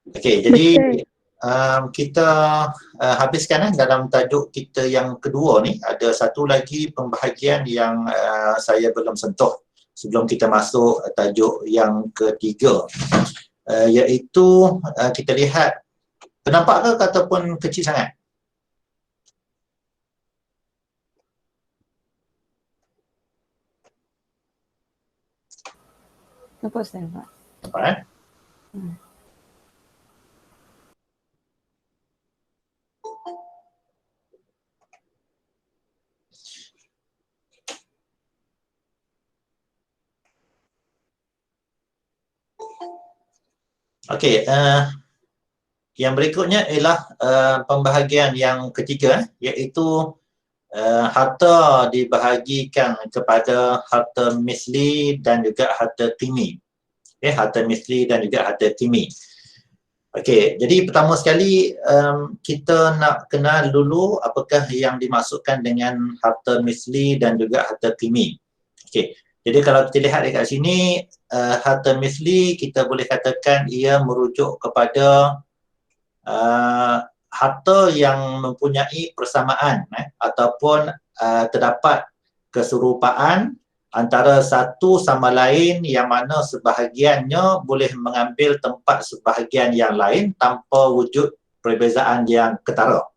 Okey, jadi Betul. kita habiskan dalam tajuk kita yang kedua ni. Ada satu lagi pembahagian yang saya belum sentuh sebelum kita masuk tajuk yang ketiga, iaitu kita lihat, nampak ke ataupun kecil sangat? Nampak Ustaz, nampak. Nampak Okey, yang berikutnya ialah pembahagian yang ketiga, iaitu harta dibahagikan kepada harta misli dan juga harta qimi. Harta misli dan juga harta qimi. Okey, jadi pertama sekali kita nak kenal dulu apakah yang dimaksudkan dengan harta misli dan juga harta qimi. Okey, jadi kalau kita lihat dekat sini, harta misli kita boleh katakan ia merujuk kepada harta yang mempunyai persamaan ataupun terdapat keserupaan antara satu sama lain, yang mana sebahagiannya boleh mengambil tempat sebahagian yang lain tanpa wujud perbezaan yang ketara.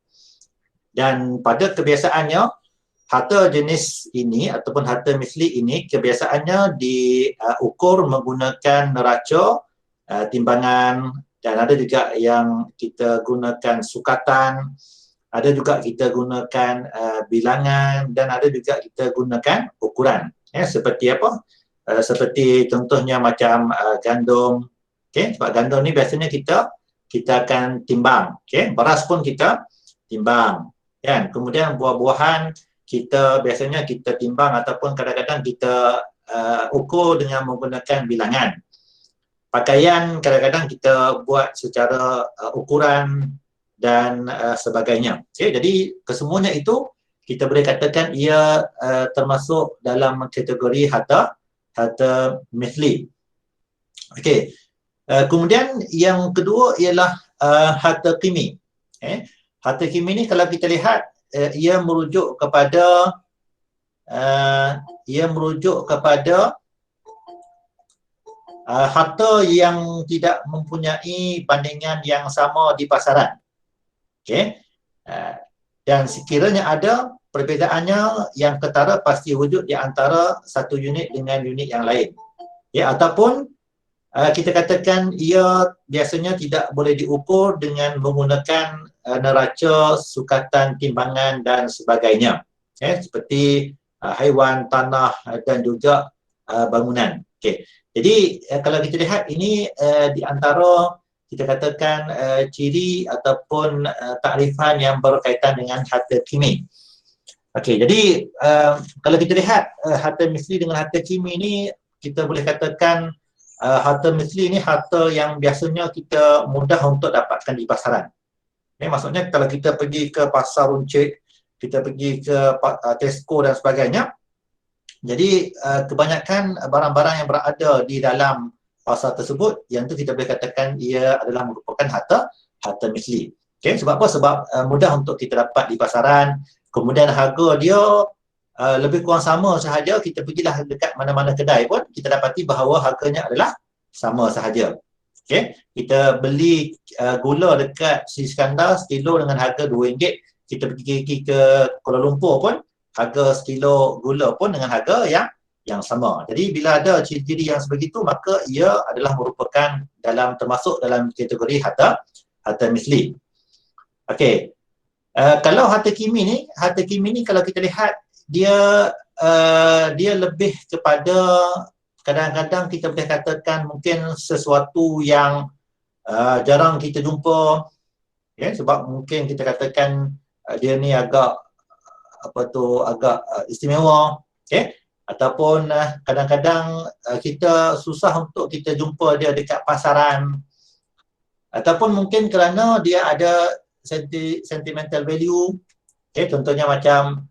Dan pada kebiasaannya, harta jenis ini ataupun harta misli ini kebiasaannya diukur menggunakan neraca, timbangan, dan ada juga yang kita gunakan sukatan, ada juga kita gunakan bilangan, dan ada juga kita gunakan ukuran. Seperti apa? Seperti contohnya macam gandum. Sebab gandum ni biasanya kita akan timbang. Beras pun kita timbang. Kemudian buah-buahan kita biasanya kita timbang ataupun kadang-kadang kita ukur dengan menggunakan bilangan. Pakaian kadang-kadang kita buat secara ukuran dan sebagainya. Jadi kesemuanya itu kita boleh katakan ia termasuk dalam kategori harta misli. Okey. Kemudian yang kedua ialah harta qimi. Harta qimi ni kalau kita lihat, ia merujuk kepada harta yang tidak mempunyai bandingan yang sama di pasaran. Dan sekiranya ada perbezaannya yang ketara, pasti wujud di antara satu unit dengan unit yang lain. Ataupun kita katakan ia biasanya tidak boleh diukur dengan menggunakan neraca, sukatan, timbangan dan sebagainya. Seperti haiwan, tanah dan juga bangunan. Jadi kalau kita lihat ini di antara kita katakan ciri ataupun takrifan yang berkaitan dengan harta qimi. Jadi kalau kita lihat harta misli dengan harta qimi ni, kita boleh katakan harta misli ni harta yang biasanya kita mudah untuk dapatkan di pasaran. Maksudnya kalau kita pergi ke pasar runcit, kita pergi ke Tesco dan sebagainya, jadi kebanyakan barang-barang yang berada di dalam pasar tersebut, yang tu kita boleh katakan ia adalah merupakan harta misli. Sebab apa? Sebab mudah untuk kita dapat di pasaran, kemudian harga dia lebih kurang sama sahaja. Kita pergilah dekat mana-mana kedai pun kita dapati bahawa harganya adalah sama sahaja. Kita beli gula dekat Sri Iskandar sekilo dengan harga RM2. Kita pergi ke Kuala Lumpur pun harga sekilo gula pun dengan harga yang sama. Jadi bila ada ciri-ciri yang sebegitu, maka ia adalah merupakan termasuk dalam kategori harta misli. Okey. Kalau harta qimi ni kalau kita lihat dia lebih kepada, kadang-kadang kita boleh katakan mungkin sesuatu yang jarang kita jumpa, sebab mungkin kita katakan dia ni agak istimewa, ataupun kadang-kadang kita susah untuk kita jumpa dia dekat pasaran, ataupun mungkin kerana dia ada sentimental value, contohnya macam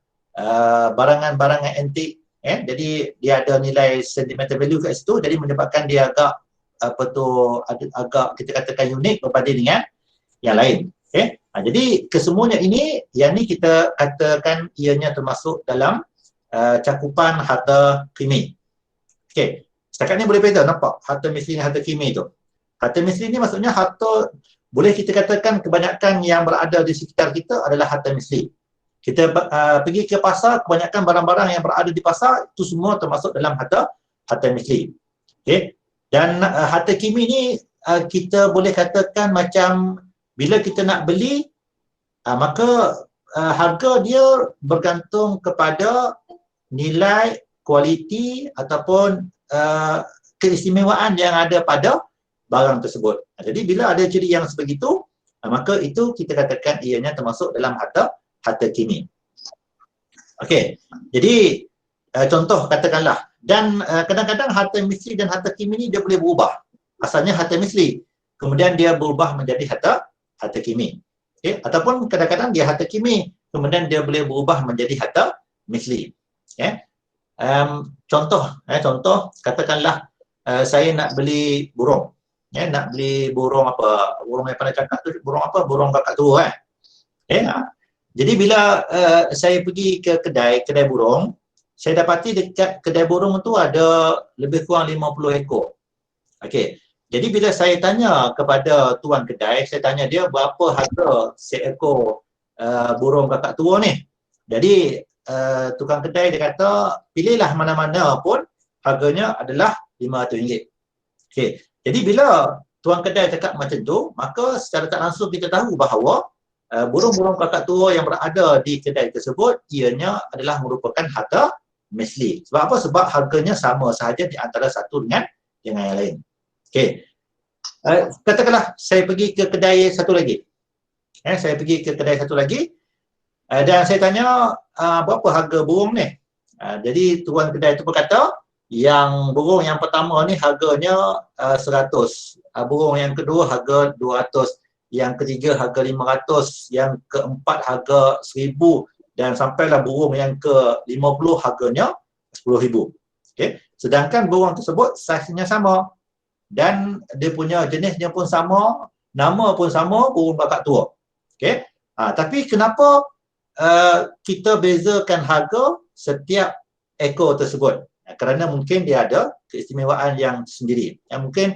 barangan-barangan antik, jadi dia ada nilai sentimental value kat situ, jadi menyebabkan dia agak agak kita katakan unik berbanding dengan yang lain. Okey. Jadi kesemuanya ini yang ni kita katakan ianya termasuk dalam cakupan harta kimi. Okey. Setakat ni boleh beza nampak harta misli dan harta kimi tu. Harta misli ni maksudnya harta, boleh kita katakan kebanyakan yang berada di sekitar kita adalah harta misli. Kita pergi ke pasar, kebanyakan barang-barang yang berada di pasar itu semua termasuk dalam harta misli. Okey. Dan harta kimi ni kita boleh katakan macam bila kita nak beli, maka harga dia bergantung kepada nilai, kualiti ataupun keistimewaan yang ada pada barang tersebut. Jadi bila ada ciri yang sebegitu, maka itu kita katakan ianya termasuk dalam harta kimi. Okey. Jadi contoh katakanlah, dan kadang-kadang harta misli dan harta kimi ni dia boleh berubah. Asalnya harta misli, kemudian dia berubah menjadi harta kimi. Okey, ataupun kadang-kadang dia harta kimi, kemudian dia boleh berubah menjadi harta misli. Okey. Contoh katakanlah saya nak beli burung. Nak beli burung apa? Burung yang pandai cakap tu, burung apa? Burung kakak tua Jadi bila saya pergi ke kedai burung, saya dapati dekat kedai burung tu ada lebih kurang 50 ekor. Okey. Jadi bila saya tanya kepada tuan kedai, saya tanya dia berapa harga seekor burung kakak tua ni. Jadi tukang kedai dia kata, pilihlah mana-mana pun harganya adalah RM500. Okey. Jadi bila tuan kedai cakap macam tu, maka secara tak langsung kita tahu bahawa burung-burung kakak tua yang berada di kedai tersebut ianya adalah merupakan harta misli. Sebab apa? Sebab harganya sama sahaja di antara satu dengan yang lain. Okey. Katakanlah saya pergi ke kedai satu lagi. Saya pergi ke kedai satu lagi dan saya tanya berapa harga burung ni. Jadi tuan kedai itu berkata, yang burung yang pertama ni harganya 100, burung yang kedua harga 200, yang ketiga harga 500, yang keempat harga 1000 dan sampailah burung yang ke-50 harganya 10,000. Okey. Sedangkan burung tersebut saiznya sama dan dia punya jenisnya pun sama, nama pun sama, burung kakak tua. Okey. Tapi kenapa kita bezakan harga setiap ekor tersebut? Kerana mungkin dia ada keistimewaan yang sendiri. Yang mungkin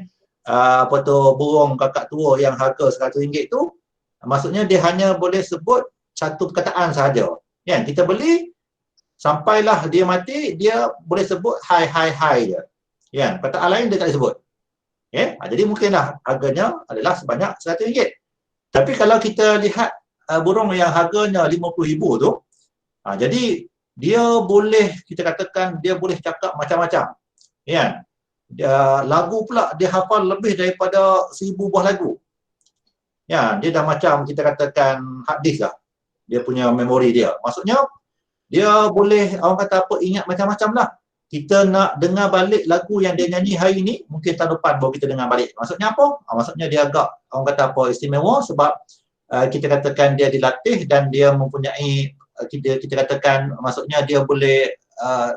burung kakak tua yang harga RM100 tu, maksudnya dia hanya boleh sebut satu perkataan sahaja. Kita beli sampailah dia mati, dia boleh sebut hai je. Perkataan lain dia tak boleh sebut. Jadi mungkinlah harganya adalah sebanyak RM100. Tapi kalau kita lihat burung yang harganya RM50,000 tu, jadi dia boleh, kita katakan dia boleh cakap macam-macam. Lagu pula dia hafal lebih daripada 1000 buah lagu. Dia dah macam kita katakan hard disk lah. Dia punya memori dia. Maksudnya dia boleh, orang kata apa, ingat macam-macam lah. Kita nak dengar balik lagu yang dia nyanyi hari ni, mungkin tahun depan baru kita dengar balik. Maksudnya apa? Maksudnya dia agak, orang kata apa, istimewa sebab kita katakan dia dilatih dan dia mempunyai, kita katakan maksudnya dia boleh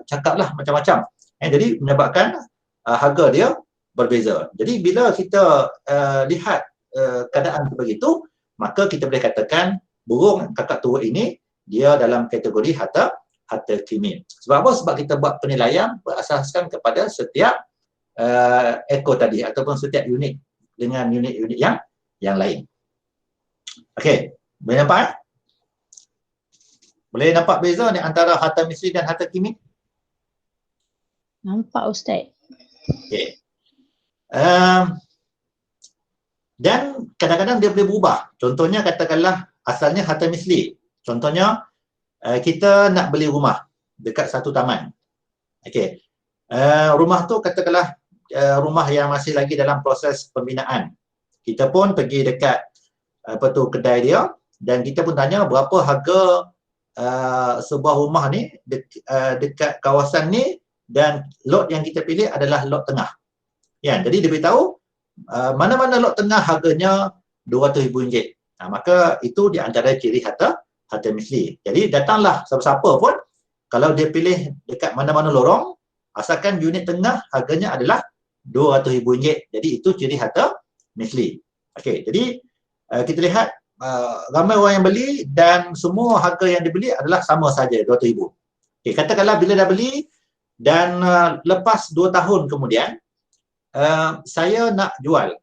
cakap lah macam-macam. Jadi menyebabkan harga dia berbeza. Jadi bila kita lihat keadaan begitu, maka kita boleh katakan burung kakak tua ini dia dalam kategori harta kimi. Sebab apa? Sebab kita buat penilaian berasaskan kepada setiap ekor tadi ataupun setiap unit dengan unit-unit yang lain. Okey, boleh nampak? Boleh nampak beza ni antara harta misli dan harta kimi? Nampak Ustaz. Okey. Dan kadang-kadang dia boleh berubah. Contohnya katakanlah asalnya harta misli. Contohnya kita nak beli rumah dekat satu taman. Okey. Rumah tu katakanlah rumah yang masih lagi dalam proses pembinaan. Kita pun pergi dekat kedai dia dan kita pun tanya berapa harga sebuah rumah ni dekat kawasan ni, dan lot yang kita pilih adalah lot tengah. Jadi dia beritahu mana-mana lot tengah harganya RM200,000. Maka itu di antara ciri harta misli. Jadi datanglah siapa-siapa pun, kalau dia pilih dekat mana-mana lorong, asalkan unit tengah harganya adalah RM200,000. Jadi itu ciri harta misli. Okey, jadi kita lihat ramai orang yang beli dan semua harga yang dibeli adalah sama saja, RM200,000. Okey, katakanlah bila dah beli dan lepas 2 tahun kemudian saya nak jual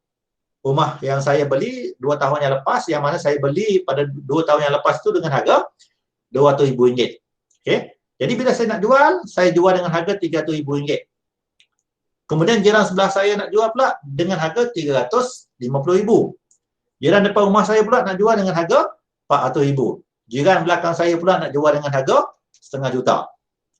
rumah yang saya beli 2 tahun yang lepas, yang mana saya beli pada 2 tahun yang lepas tu dengan harga RM200,000. Okey. Jadi bila saya nak jual, saya jual dengan harga RM300,000. Kemudian jiran sebelah saya nak jual pula dengan harga RM350,000. Jiran depan rumah saya pula nak jual dengan harga RM400,000. Jiran belakang saya pula nak jual dengan harga RM500,000.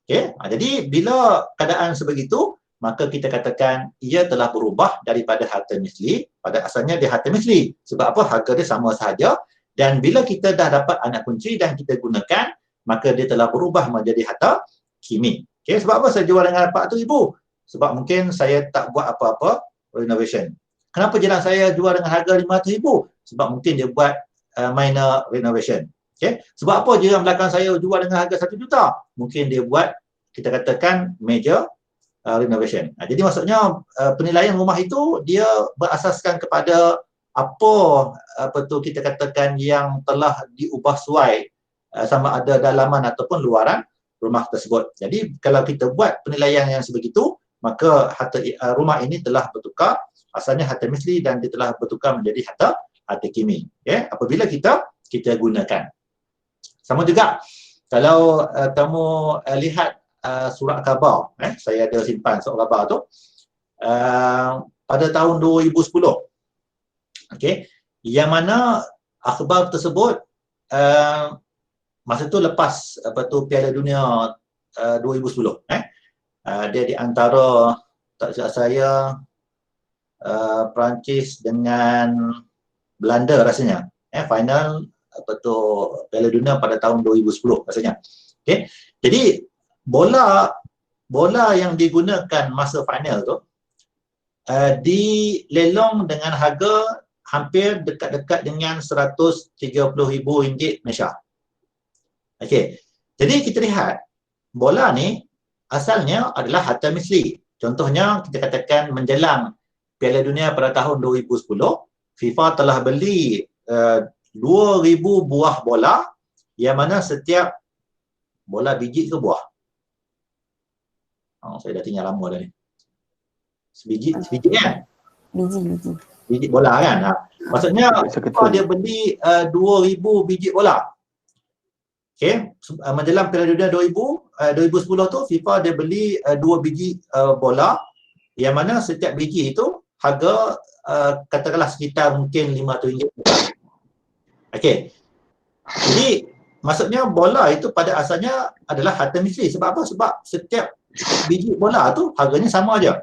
Okey. Jadi bila keadaan sebegitu, maka kita katakan ia telah berubah daripada harta misli. Pada asalnya dia harta misli. Sebab apa? Harga dia sama sahaja. Dan bila kita dah dapat anak kunci dan kita gunakan, maka dia telah berubah menjadi harta kimi. Okay, sebab apa saya jual dengan RM400,000? Sebab mungkin saya tak buat apa-apa renovation. Kenapa jiran saya jual dengan harga RM500,000? Sebab mungkin dia buat minor renovation. Okay? Sebab apa jiran belakang saya jual dengan harga RM1,000,000? Mungkin dia buat, kita katakan, major renovation. Jadi maksudnya penilaian rumah itu dia berasaskan kepada apa tu kita katakan yang telah diubah suai sama ada dalaman ataupun luaran rumah tersebut. Jadi kalau kita buat penilaian yang sebegitu, maka harta rumah ini telah bertukar, asalnya harta misli dan dia telah bertukar menjadi harta kimi. Okay? Apabila kita gunakan. Sama juga kalau kamu lihat surat khabar, saya ada simpan surat khabar tu pada tahun 2010. Okey, yang mana akhbar tersebut masa tu lepas Piala Dunia 2010. Dia di antara, tak silap saya, Perancis dengan Belanda rasanya. Final Piala Dunia pada tahun 2010 rasanya. Okey, jadi bola yang digunakan masa final tu dilelong dengan harga hampir dekat-dekat dengan RM130,000 Malaysia. Okey. Jadi kita lihat bola ni asalnya adalah harta misli. Contohnya kita katakan menjelang Piala Dunia pada tahun 2010, FIFA telah beli 2,000 buah bola yang mana setiap bola biji ke buah? Saya dah tinggal lama dah ni. Sebiji kan? Biji bola kan? Maksudnya dia beli 2,000 biji bola. Okey, menjelang Piala Dunia 2010 tu FIFA dia beli 2 biji bola yang mana setiap biji itu harga katakanlah sekitar mungkin RM500. Okey. Jadi maksudnya bola itu pada asalnya adalah harta misli. Sebab apa? Sebab setiap biji bola tu harganya sama aja.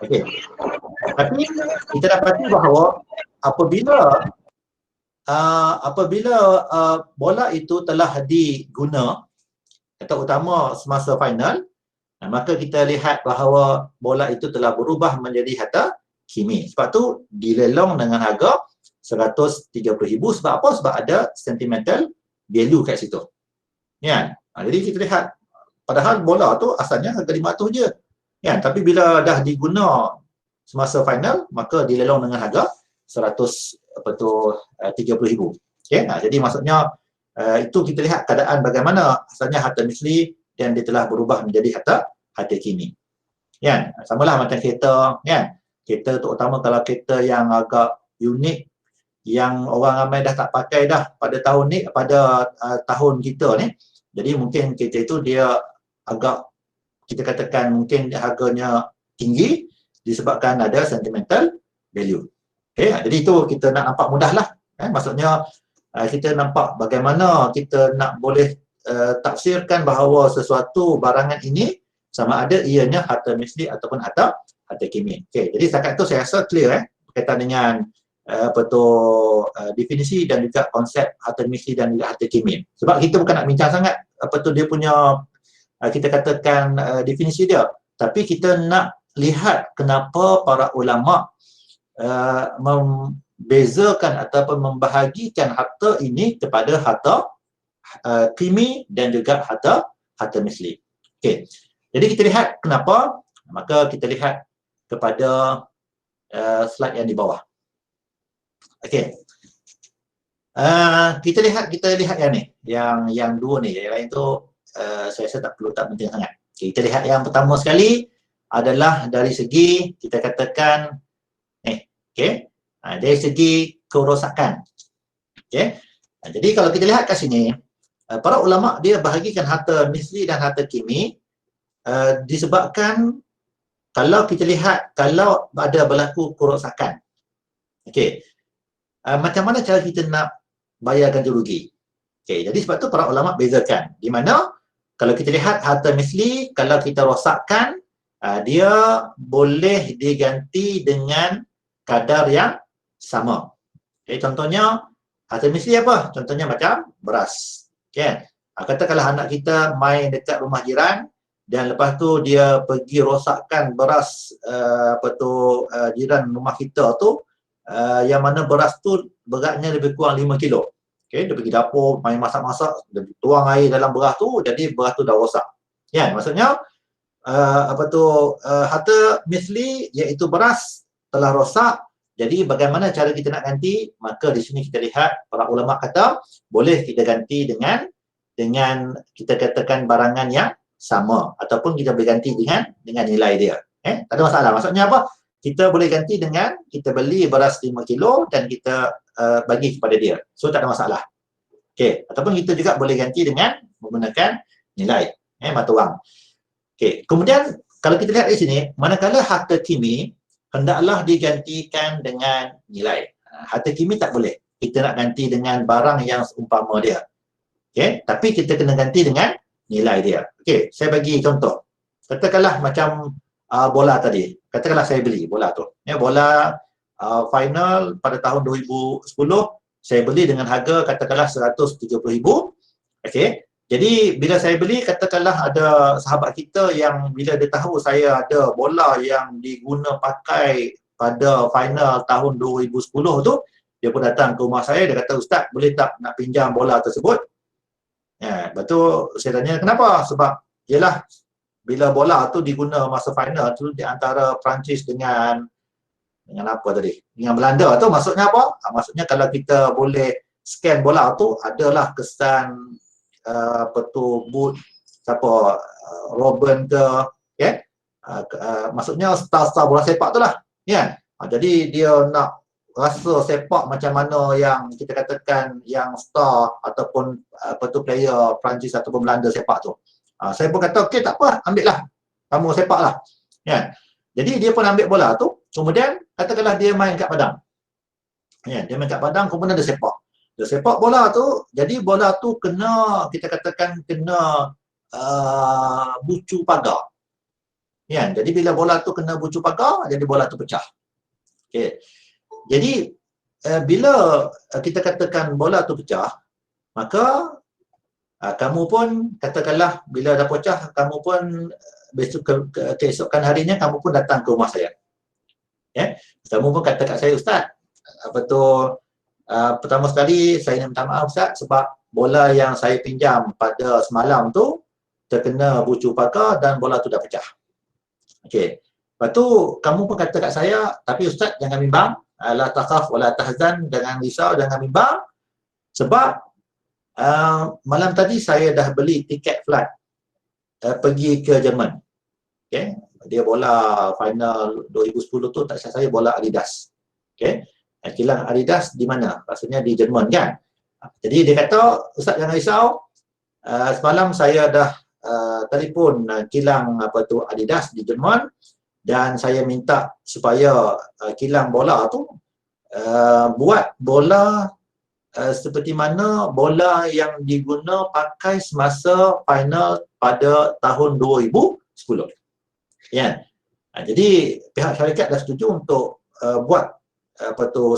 Okey. Tapi kita dapati bahawa apabila bola itu telah diguna, terutama semasa final, maka kita lihat bahawa bola itu telah berubah menjadi harta kimi. Sebab tu dilelong dengan harga RM130,000. Sebab apa? Sebab ada sentimental value kat situ. Ya. Jadi kita lihat, padahal bola tu asalnya harga RM500 je. Ya, tapi bila dah diguna semasa final, maka dilelong dengan harga RM130,000. Okay? Jadi maksudnya itu kita lihat keadaan bagaimana asalnya harta misli dan dia telah berubah menjadi harta kimi. Ya, samalah macam kereta, ya. Kereta terutama kalau kereta yang agak unik, yang orang ramai dah tak pakai dah pada tahun ni, pada tahun kita ni. Jadi mungkin kereta itu dia agak, kita katakan mungkin harganya tinggi disebabkan ada sentimental value. Okay, jadi itu kita nak nampak mudah lah. Maksudnya kita nampak bagaimana kita nak boleh tafsirkan bahawa sesuatu barangan ini sama ada ianya harta misli ataupun harta kimi. Okay, jadi setakat itu saya rasa clear berkaitan dengan definisi dan juga konsep harta misli dan juga harta kimi. Sebab kita bukan nak bincang sangat dia punya kita katakan definisi dia, tapi kita nak lihat kenapa para ulama membezakan ataupun membahagikan harta ini kepada harta kimi dan juga harta misli. Okey. Jadi kita lihat kenapa, maka kita lihat kepada slide yang di bawah. Okey. Kita lihat yang ni, yang dua ni, yang lain tu saya rasa tak penting sangat. Okay, kita lihat yang pertama sekali adalah dari segi kita katakan dari segi kerosakan. Okey. Jadi kalau kita lihat kat sini, para ulama dia bahagikan harta misli dan harta kimi disebabkan kalau kita lihat kalau ada berlaku kerosakan. Okey. Macam mana cara kita nak bayar ganti rugi? Okey, jadi sebab tu para ulama bezakan. Di mana kalau kita lihat harta misli, kalau kita rosakkan, dia boleh diganti dengan kadar yang sama. Okey, contohnya harta misli apa? Contohnya macam beras. Okey. Katakanlah anak kita main dekat rumah jiran dan lepas tu dia pergi rosakkan beras jiran rumah kita tu, yang mana beras tu beratnya lebih kurang 5 kilo. Okay, dia pergi dapur, main masak-masak, dia tuang air dalam beras tu, jadi beras tu dah rosak. Ya, maksudnya harta misli iaitu beras telah rosak. Jadi bagaimana cara kita nak ganti? Maka di sini kita lihat para ulama kata boleh kita ganti dengan kita katakan barangan yang sama ataupun kita boleh ganti dengan nilai dia. Tak ada masalah. Maksudnya apa? Kita boleh ganti dengan kita beli beras 5 kilo dan kita bagi kepada dia. So tak ada masalah. Okey, ataupun kita juga boleh ganti dengan menggunakan nilai mata wang. Okey, kemudian kalau kita lihat di sini, manakala harta kimi hendaklah digantikan dengan nilai. Harta kimi tak boleh. Kita nak ganti dengan barang yang seumpama dia. Okey, tapi kita kena ganti dengan nilai dia. Okey, saya bagi contoh. Katakanlah macam bola tadi. Katakanlah saya beli bola tu. Bola final pada tahun 2010 saya beli dengan harga katakanlah 170,000. Okey. Jadi bila saya beli, katakanlah ada sahabat kita yang bila dia tahu saya ada bola yang diguna pakai pada final tahun 2010 tu, dia pun datang ke rumah saya, dia kata, "Ustaz, boleh tak nak pinjam bola tersebut?" Lepas tu saya tanya kenapa? Sebab yelah bila bola tu diguna masa final tu di antara Perancis dengan apa tadi? Dengan Belanda tu maksudnya apa? Maksudnya kalau kita boleh scan bola tu adalah kesan boot siapa Robben ke maksudnya star-star bola sepak tu lah. Jadi dia nak rasa sepak macam mana yang kita katakan yang star ataupun player Perancis ataupun Belanda sepak tu. Saya pun kata okey tak apa, ambil lah. Kamu sepak lah. Jadi dia pun ambil bola tu, kemudian katakanlah dia main kat padang. Dia main kat padang, kemudian dia sepak. Dia sepak bola tu, jadi bola tu kena, kita katakan kena bucu pagar. Jadi bila bola tu kena bucu pagar, jadi bola tu pecah. Okay. Jadi bila kita katakan bola tu pecah, maka kamu pun katakanlah bila dah pecah, kamu pun besok keesokan harinya kamu pun datang ke rumah saya. Kamu pun kata kat saya, "Ustaz, pertama sekali saya nak minta maaf Ustaz sebab bola yang saya pinjam pada semalam tu terkena bucu pagar dan bola tu dah pecah." Okey. Lepas tu kamu pun kata kat saya, "Tapi Ustaz jangan bimbang, la takhaf wala tahzan, jangan risau, jangan bimbang sebab malam tadi saya dah beli tiket flight pergi ke Jerman." Okay. Dia bola final 2010 tu tak silap saya bola Adidas. Okay. Kilang Adidas di mana? Maksudnya di Jerman kan. Jadi dia kata, "Ustaz jangan risau, semalam saya dah telefon kilang Adidas di Jerman dan saya minta supaya kilang bola tu buat bola seperti mana bola yang diguna pakai semasa final pada tahun 2010. Jadi pihak syarikat dah setuju untuk buat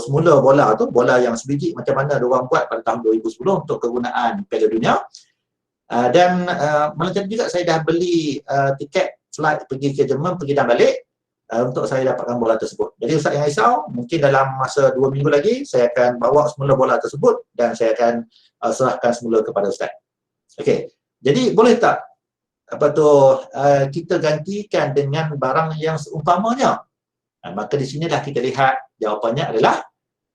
semula bola yang sebiji macam mana diorang buat pada tahun 2010 untuk kegunaan Piala Dunia. Dan malam tadi juga saya dah beli tiket flight pergi ke Jerman, pergi dan balik untuk saya dapatkan bola tersebut. Jadi Ustaz jangan risau, mungkin dalam masa 2 minggu lagi saya akan bawa semula bola tersebut dan saya akan serahkan semula kepada Ustaz. Okey. Jadi boleh tak kita gantikan dengan barang yang seumpamanya? Maka di sinilah kita lihat jawapannya adalah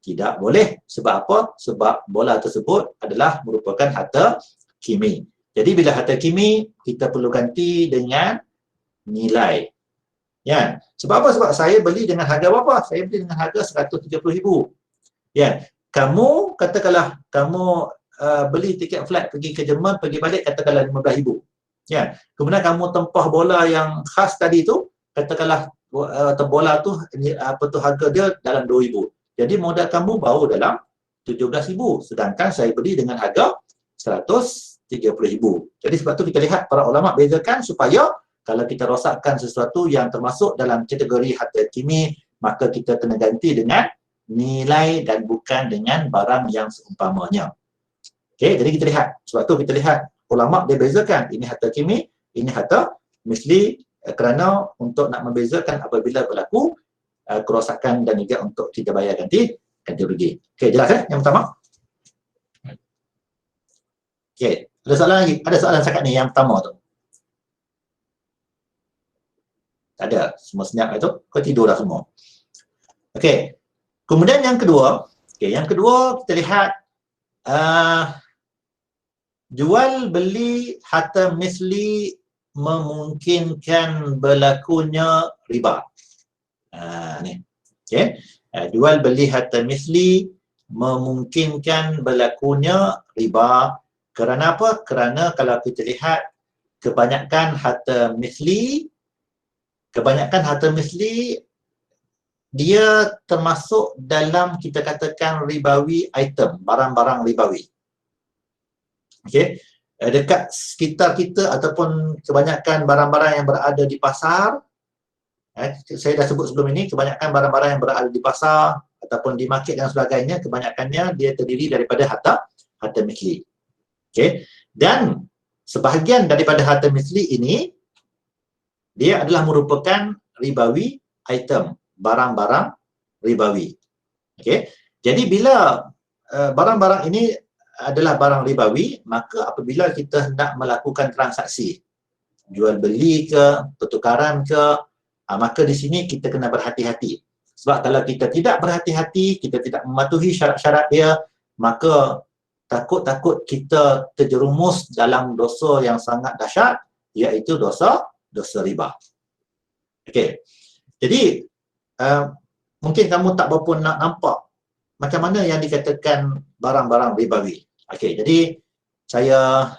tidak boleh. Sebab apa? Sebab bola tersebut adalah merupakan harta kimi. Jadi bila harta kimi, kita perlu ganti dengan nilai. Ya. Sebab apa? Sebab saya beli dengan harga berapa? Saya beli dengan harga 130,000. Ya. Kamu katakanlah kamu beli tiket flight pergi ke Jerman, pergi balik katakanlah 15,000. Ya. Kemudian kamu tempah bola yang khas tadi tu, katakanlah bola tu harga dia dalam 2,000. Jadi modal kamu baru dalam 17,000. Sedangkan saya beli dengan harga 130,000. Jadi sebab tu kita lihat para ulama bezakan supaya kalau kita rosakkan sesuatu yang termasuk dalam kategori harta kimi, maka kita kena ganti dengan nilai dan bukan dengan barang yang seumpamanya. Okey, jadi kita lihat. Sebab tu kita lihat ulama dia bezakan ini harta kimi, ini harta misli, kerana untuk nak membezakan apabila berlaku kerosakan dan juga untuk kita bayar ganti rugi. Okey, jelas yang pertama? Okey, ada soalan lagi? Ada soalan setakat ni yang pertama tu? Tak ada, semua senyap itu. Kau tidur dah semua. Okey. Kemudian yang kedua, yang kedua kita lihat jual beli harta misli memungkinkan berlakunya riba. Ni. Okey. Jual beli harta misli memungkinkan berlakunya riba. Kerana apa? Kerana kalau kita lihat kebanyakan harta misli dia termasuk dalam kita katakan ribawi item, barang-barang ribawi. Okey. Dekat sekitar kita ataupun kebanyakan barang-barang yang berada di pasar, saya dah sebut sebelum ini, kebanyakan barang-barang yang berada di pasar ataupun di market dan sebagainya, kebanyakannya dia terdiri daripada harta misli. Okey. Dan sebahagian daripada harta misli ini dia adalah merupakan ribawi item, barang-barang ribawi. Okey. Jadi bila barang-barang ini adalah barang ribawi, maka apabila kita hendak melakukan transaksi jual beli ke, pertukaran ke, maka di sini kita kena berhati-hati. Sebab kalau kita tidak berhati-hati, kita tidak mematuhi syarat-syarat dia, maka takut-takut kita terjerumus dalam dosa yang sangat dahsyat, iaitu dosa riba. Okey. Jadi mungkin kamu tak berapa nak nampak macam mana yang dikatakan barang-barang ribawi. Okey, jadi saya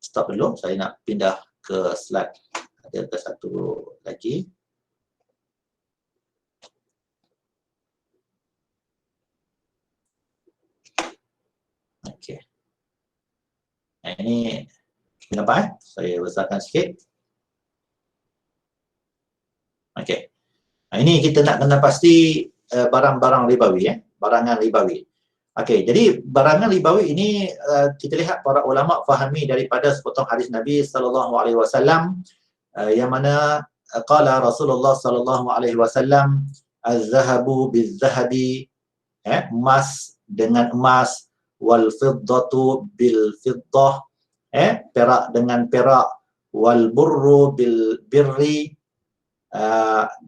stop dulu. Saya nak pindah ke slide. Ada ke satu lagi. Okey. Ini nampak Saya besarkan sikit. Okey. Ini kita nak kena pasti barang-barang ribawi, barangan ribawi. Okey, jadi barangan ribawi ini kita lihat para ulama fahami daripada sepotong hadis Nabi sallallahu alaihi wasallam yang mana qala Rasulullah sallallahu alaihi wasallam az-zahabu biz-zahabi, emas dengan emas, wal fiddatu bil fiddah, perak dengan perak, wal burru bil birri,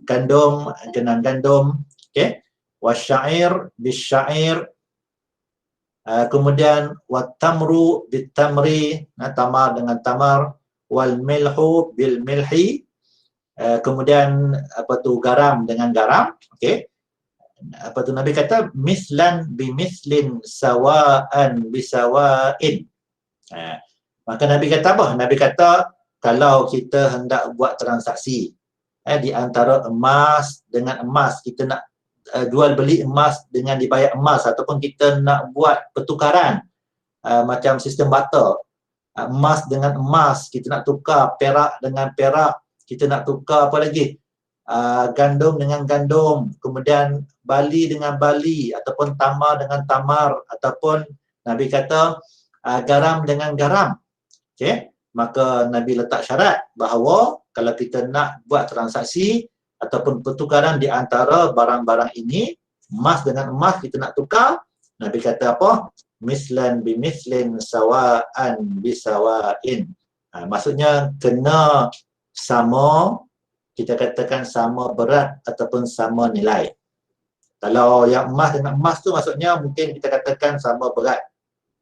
gandum dengan gandum, okey, wasyair bisyair, kemudian watamru bitamri, tamar dengan tamar, wal milhu bil milhi, kemudian garam dengan garam, okey. Nabi kata mislan bimislin sawaan bisawain. Maka Nabi kata apa? Nabi kata kalau kita hendak buat transaksi di antara emas dengan emas, kita nak jual beli emas dengan dibayar emas, ataupun kita nak buat pertukaran macam sistem barter, emas dengan emas, kita nak tukar perak dengan perak, kita nak tukar apa lagi, gandum dengan gandum, kemudian bali dengan bali, ataupun tamar dengan tamar, ataupun Nabi kata garam dengan garam. Okey, maka Nabi letak syarat bahawa kalau kita nak buat transaksi ataupun pertukaran di antara barang-barang ini, emas dengan emas kita nak tukar, Nabi kata apa? Mislan bimislin sawaan bisawain. Maksudnya kena sama, kita katakan sama berat ataupun sama nilai. Kalau yang emas dengan emas tu maksudnya mungkin kita katakan sama berat,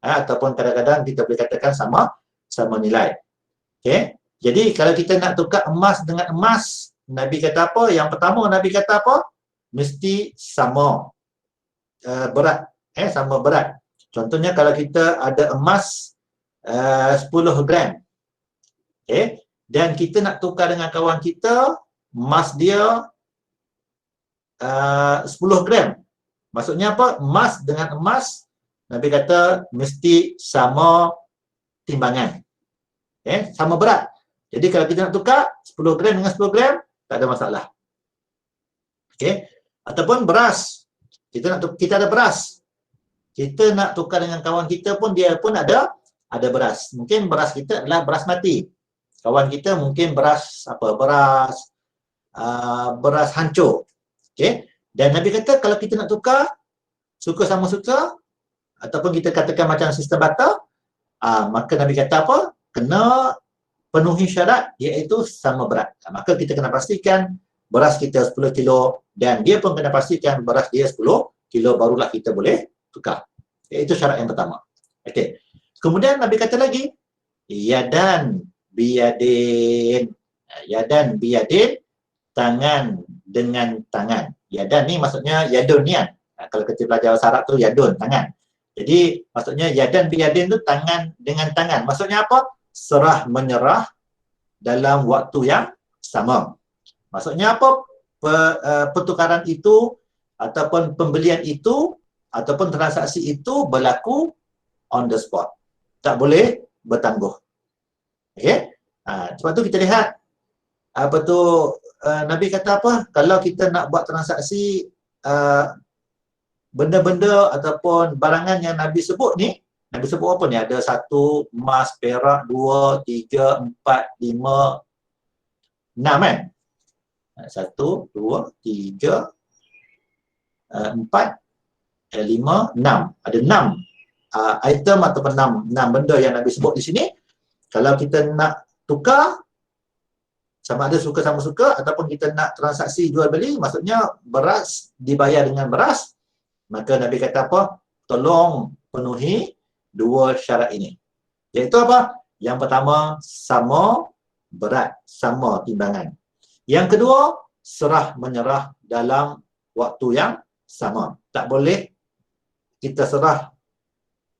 ataupun kadang-kadang kita boleh katakan sama nilai. Okey. Jadi kalau kita nak tukar emas dengan emas, Nabi kata apa? Yang pertama Nabi kata apa? Mesti sama berat, sama berat. Contohnya kalau kita ada emas 10 gram, okey, dan kita nak tukar dengan kawan kita, emas dia 10 gram. Maksudnya apa? Emas dengan emas, Nabi kata mesti sama timbangan. Sama berat. Jadi kalau kita nak tukar 10 gram dengan 10 gram, tak ada masalah. Okey. Ataupun beras. Kita ada beras. Kita nak tukar dengan kawan kita pun, dia pun ada beras. Mungkin beras kita adalah beras mati. Kawan kita mungkin beras hancur. Okey. Dan Nabi kata kalau kita nak tukar suka sama suka, ataupun kita katakan macam sistem barter, maka Nabi kata apa? Kena penuhi syarat, iaitu sama berat. Maka kita kena pastikan beras kita 10 kilo dan dia pun kena pastikan beras dia 10 kilo, barulah kita boleh tukar. Itu syarat yang pertama. Okey. Kemudian Nabi kata lagi, yadan biyadin. Yadan biyadin, tangan dengan tangan. Yadan ni maksudnya yadun ni kan. Kalau kita belajar bahasa Arab tu yadun, tangan. Jadi maksudnya yadan biyadin tu tangan dengan tangan. Maksudnya apa? Serah menyerah dalam waktu yang sama. Maksudnya apa? Pertukaran itu ataupun pembelian itu ataupun transaksi itu berlaku on the spot. Tak boleh bertangguh. Okey? Sebab tu kita lihat Nabi kata apa? Kalau kita nak buat transaksi benda-benda ataupun barangan yang Nabi sebut ni, Nabi sebut apa ni? Ada 1 emas, perak, 2, 3, 4, 5, 6 kan? 1, 2, 3, 4, 5, 6. Ada 6 item ataupun 6 benda yang Nabi sebut di sini. Kalau kita nak tukar, sama ada suka sama suka, ataupun kita nak transaksi jual beli, maksudnya beras dibayar dengan beras, maka Nabi kata apa? Tolong penuhi 2 syarat ini. Iaitu apa? Yang pertama, sama berat, sama timbangan. Yang kedua, serah menyerah dalam waktu yang sama. Tak boleh kita serah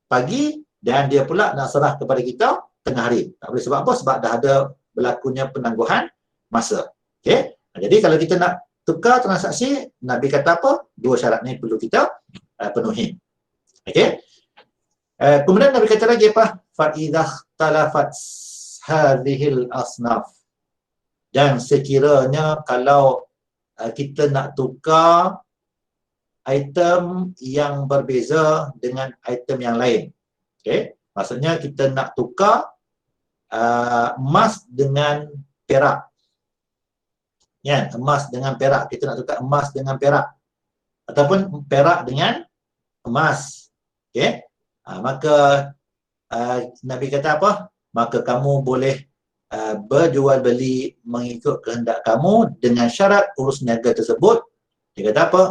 pagi dan dia pula nak serah kepada kita tengah hari. Tak boleh. Sebab apa? Sebab dah ada berlakunya penangguhan masa. Okey? Jadi kalau kita nak tukar transaksi, Nabi kata apa? 2 syarat ni perlu kita penuhi. Okey? Kemudian Nabi kata lagi apa? Fa'idah talafat hadhil asnaf. Dan sekiranya kalau kita nak tukar item yang berbeza dengan item yang lain. Okey? Maksudnya kita nak tukar emas dengan perak. Ya, emas dengan perak. Kita nak tukar emas dengan perak. Ataupun perak dengan emas. Okey? Maka Nabi kata apa? Maka kamu boleh berjual beli mengikut kehendak kamu dengan syarat urus niaga tersebut. Dia kata apa?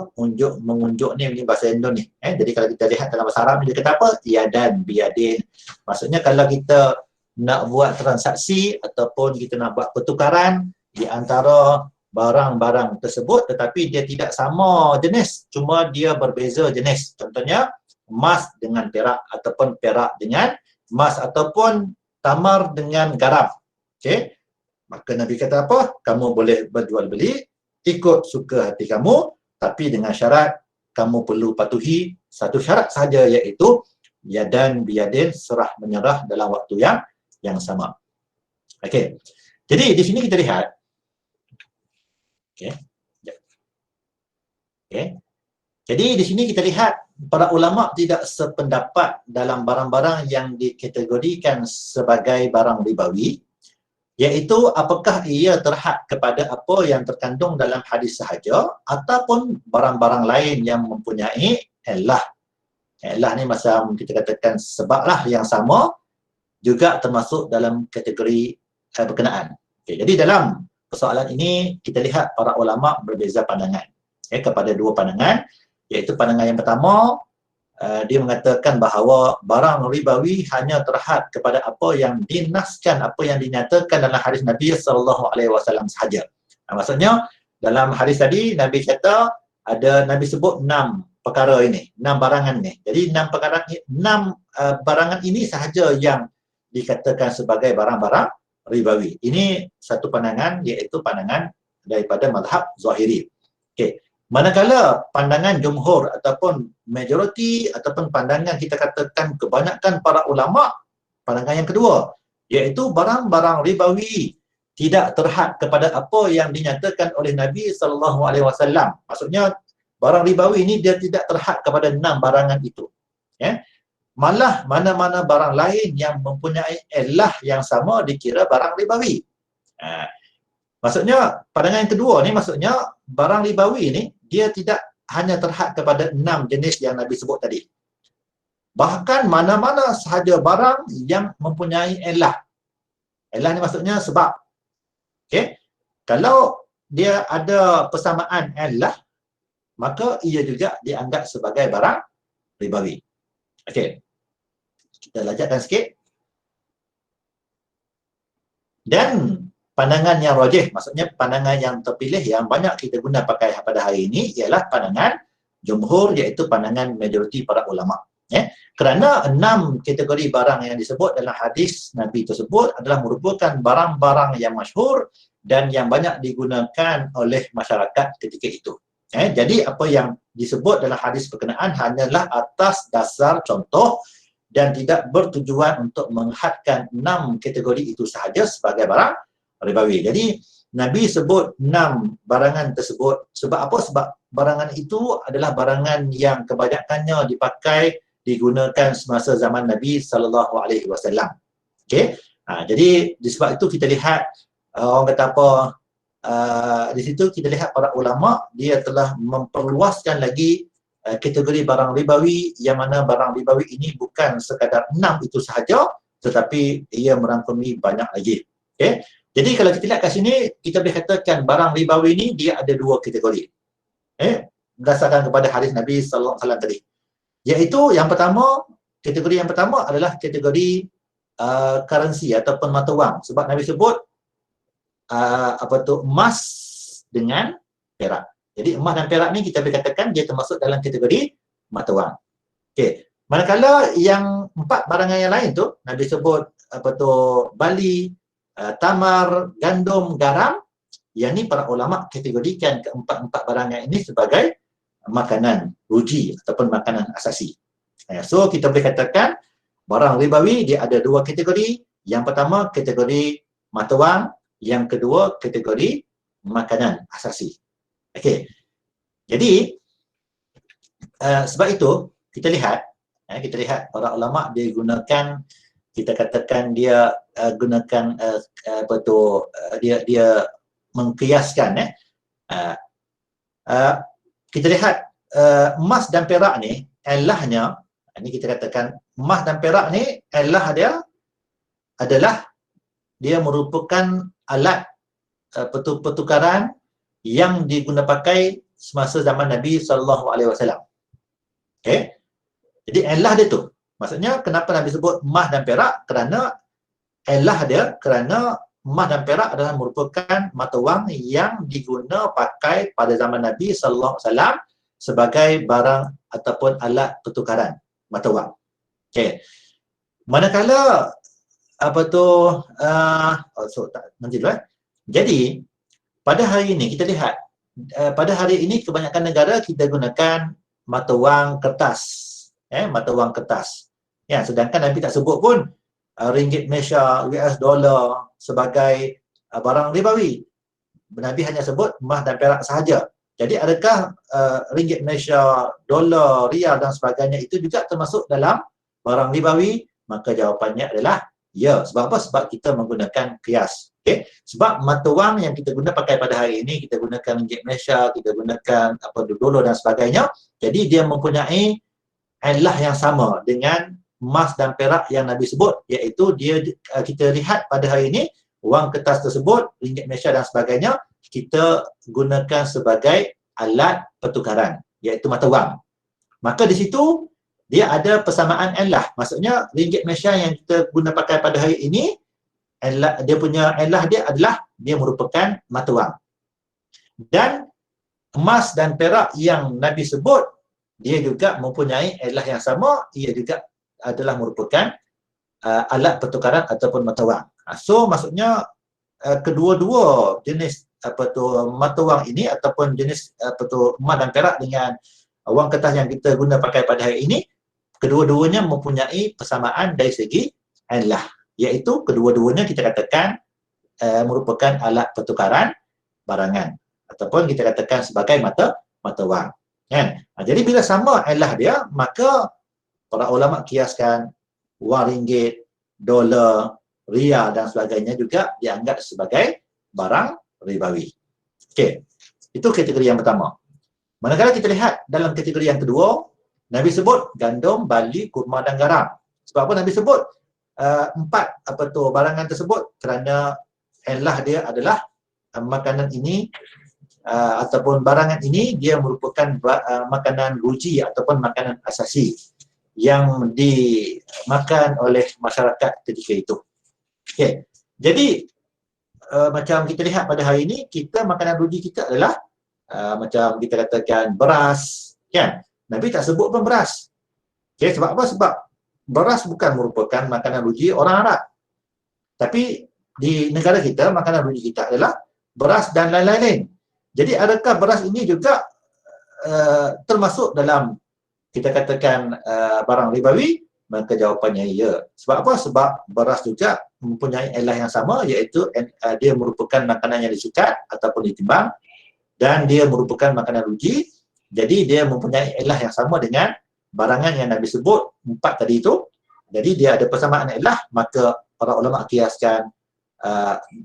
Mengunjuk ni bahasa Indo ni. Jadi kalau kita lihat dalam bahasa Arab ni, dia kata apa? Yadan biyadin. Maksudnya kalau kita nak buat transaksi ataupun kita nak buat pertukaran di antara barang-barang tersebut tetapi dia tidak sama jenis, cuma dia berbeza jenis. Contohnya emas dengan perak ataupun perak dengan emas ataupun tamar dengan garam. Okey. Maka Nabi kata apa? Kamu boleh berjual beli ikut suka hati kamu, tapi dengan syarat kamu perlu patuhi satu syarat sahaja, iaitu yadan biyadin, serah menyerah dalam waktu yang sama. Okey. Jadi di sini kita lihat. Okey. Okey. Jadi di sini kita lihat para ulama tidak sependapat dalam barang-barang yang dikategorikan sebagai barang ribawi, iaitu apakah ia terhad kepada apa yang terkandung dalam hadis sahaja ataupun barang-barang lain yang mempunyai illah. Illah ni macam kita katakan sebablah yang sama, juga termasuk dalam kategori berkenaan. Okay, jadi dalam persoalan ini kita lihat para ulama berbeza pandangan kepada dua pandangan, iaitu pandangan yang pertama, dia mengatakan bahawa barang ribawi hanya terhad kepada apa yang dinaskan, apa yang dinyatakan dalam hadis Nabi SAW sahaja. Maksudnya dalam hadis tadi Nabi kata Nabi sebut 6 perkara ini, 6 barangan ni. Jadi 6 perkara, 6 barangan ini sahaja yang dikatakan sebagai barang-barang ribawi. Ini satu pandangan, iaitu pandangan daripada mazhab Zahiri. Okey. Manakala pandangan jumhur ataupun majoriti ataupun pandangan kita katakan kebanyakan para ulama, pandangan yang kedua, iaitu barang-barang ribawi tidak terhad kepada apa yang dinyatakan oleh Nabi SAW. Maksudnya barang ribawi ini dia tidak terhad kepada 6 barangan itu. Malah mana-mana barang lain yang mempunyai elah yang sama dikira barang ribawi. Maksudnya pandangan yang kedua ni, maksudnya barang ribawi ni dia tidak hanya terhad kepada 6 jenis yang Nabi sebut tadi. Bahkan mana-mana sahaja barang yang mempunyai elah. Elah ni maksudnya sebab. Okey. Kalau dia ada persamaan elah, maka ia juga dianggap sebagai barang ribawi. Okey. Kita lanjutkan sikit. Dan pandangan yang rajih, maksudnya pandangan yang terpilih yang banyak kita guna pakai pada hari ini ialah pandangan jumhur, iaitu pandangan majoriti para ulama. Kerana 6 kategori barang yang disebut dalam hadis Nabi tersebut adalah merupakan barang-barang yang masyhur dan yang banyak digunakan oleh masyarakat ketika itu. Jadi apa yang disebut dalam hadis berkenaan hanyalah atas dasar contoh dan tidak bertujuan untuk menghadkan 6 kategori itu sahaja sebagai barang ribawi. Jadi Nabi sebut 6 barangan tersebut sebab apa? Sebab barangan itu adalah barangan yang kebanyakannya digunakan semasa zaman Nabi SAW. Okey. Jadi disebab itu kita lihat orang kata apa, di situ kita lihat para ulama dia telah memperluaskan lagi kategori barang ribawi, yang mana barang ribawi ini bukan sekadar 6 itu sahaja, tetapi ia merangkumi banyak lagi. Okey. Jadi kalau kita lihat kat sini, kita boleh katakan barang ribawi ini dia ada 2 kategori. Berdasarkan kepada hadis Nabi SAW tadi. Iaitu yang pertama, kategori yang pertama adalah kategori currency ataupun mata wang. Sebab Nabi sebut emas dengan perak. Jadi emas dan perak ni kita boleh katakan dia termasuk dalam kategori mata wang. Okey. Manakala yang 4 barangan yang lain tu Nabi sebut bali, tamar, gandum, garam, yang ni para ulama kategorikan keempat-empat barangan ini sebagai makanan ruji ataupun makanan asasi. So kita boleh katakan barang ribawi dia ada 2 kategori. Yang pertama kategori mata wang, yang kedua kategori makanan asasi. Okey. Jadi sebab itu kita lihat para ulama dia gunakan, kita katakan dia gunakan dia mengkiaskan kita lihat emas dan perak ni elahnya, ini kita katakan emas dan perak ni elah dia adalah dia merupakan alat pertukaran yang diguna pakai semasa zaman Nabi SAW. Okey. Jadi elah dia tu, maksudnya kenapa Nabi sebut emas dan perak? Kerana elah dia, kerana emas dan perak adalah merupakan mata wang yang diguna pakai pada zaman Nabi SAW sebagai barang ataupun alat pertukaran mata wang. Okey. Manakala nanti dulu. Jadi pada hari ini kita lihat pada hari ini kebanyakan negara kita gunakan mata wang kertas. Mata wang kertas. Ya, sedangkan Nabi tak sebut pun ringgit Malaysia, US dollar sebagai barang ribawi. Nabi hanya sebut emas dan perak sahaja. Jadi adakah ringgit Malaysia, dolar, rial dan sebagainya itu juga termasuk dalam barang ribawi? Maka jawapannya adalah ya. Sebab apa? Sebab kita menggunakan kias. Okay? Sebab mata wang yang kita guna pakai pada hari ini, kita gunakan ringgit Malaysia, kita gunakan dolar dan sebagainya. Jadi dia mempunyai elah yang sama dengan emas dan perak yang Nabi sebut, iaitu dia kita lihat pada hari ini wang kertas tersebut, ringgit Malaysia dan sebagainya, kita gunakan sebagai alat pertukaran, iaitu mata wang. Maka di situ dia ada persamaan elah. Maksudnya ringgit Malaysia yang kita guna pakai pada hari ini, dia punya elah dia adalah dia merupakan mata wang. Dan emas dan perak yang Nabi sebut, dia juga mempunyai elah yang sama, ia juga adalah merupakan alat pertukaran ataupun mata wang. So maksudnya kedua-dua jenis mata wang ini ataupun jenis emas dan perak dengan wang kertas yang kita guna pakai pada hari ini, kedua-duanya mempunyai persamaan dari segi elah, iaitu kedua-duanya kita katakan merupakan alat pertukaran barangan ataupun kita katakan sebagai mata wang, kan? Jadi bila sama elah dia, maka para ulama kiaskan wang ringgit, dolar, rial dan sebagainya juga dianggap sebagai barang ribawi. Okey, itu kategori yang pertama. Manakala kita lihat dalam kategori yang kedua, Nabi sebut gandum, barley, kurma dan garam. Sebab apa Nabi sebut empat barangan tersebut? Kerana elah dia adalah makanan ini ataupun barangan ini dia merupakan makanan ruji ataupun makanan asasi yang dimakan oleh masyarakat ketika itu. Okay. Jadi macam kita lihat pada hari ini, kita makanan ruji kita adalah macam kita katakan beras, kan? Nabi tak sebut pun beras. Okay, sebab apa? Sebab beras bukan merupakan makanan ruji orang Arab. Tapi di negara kita, makanan ruji kita adalah beras dan lain-lain. Jadi adakah beras ini juga termasuk dalam kita katakan barang ribawi? Maka jawapannya ya. Sebab apa? Sebab beras juga mempunyai elah yang sama, iaitu dia merupakan makanan yang disukat ataupun ditimbang, dan dia merupakan makanan ruji. Jadi dia mempunyai elah yang sama dengan barangan yang Nabi sebut empat tadi itu. Jadi dia ada persamaan elah, maka para ulama kiaskan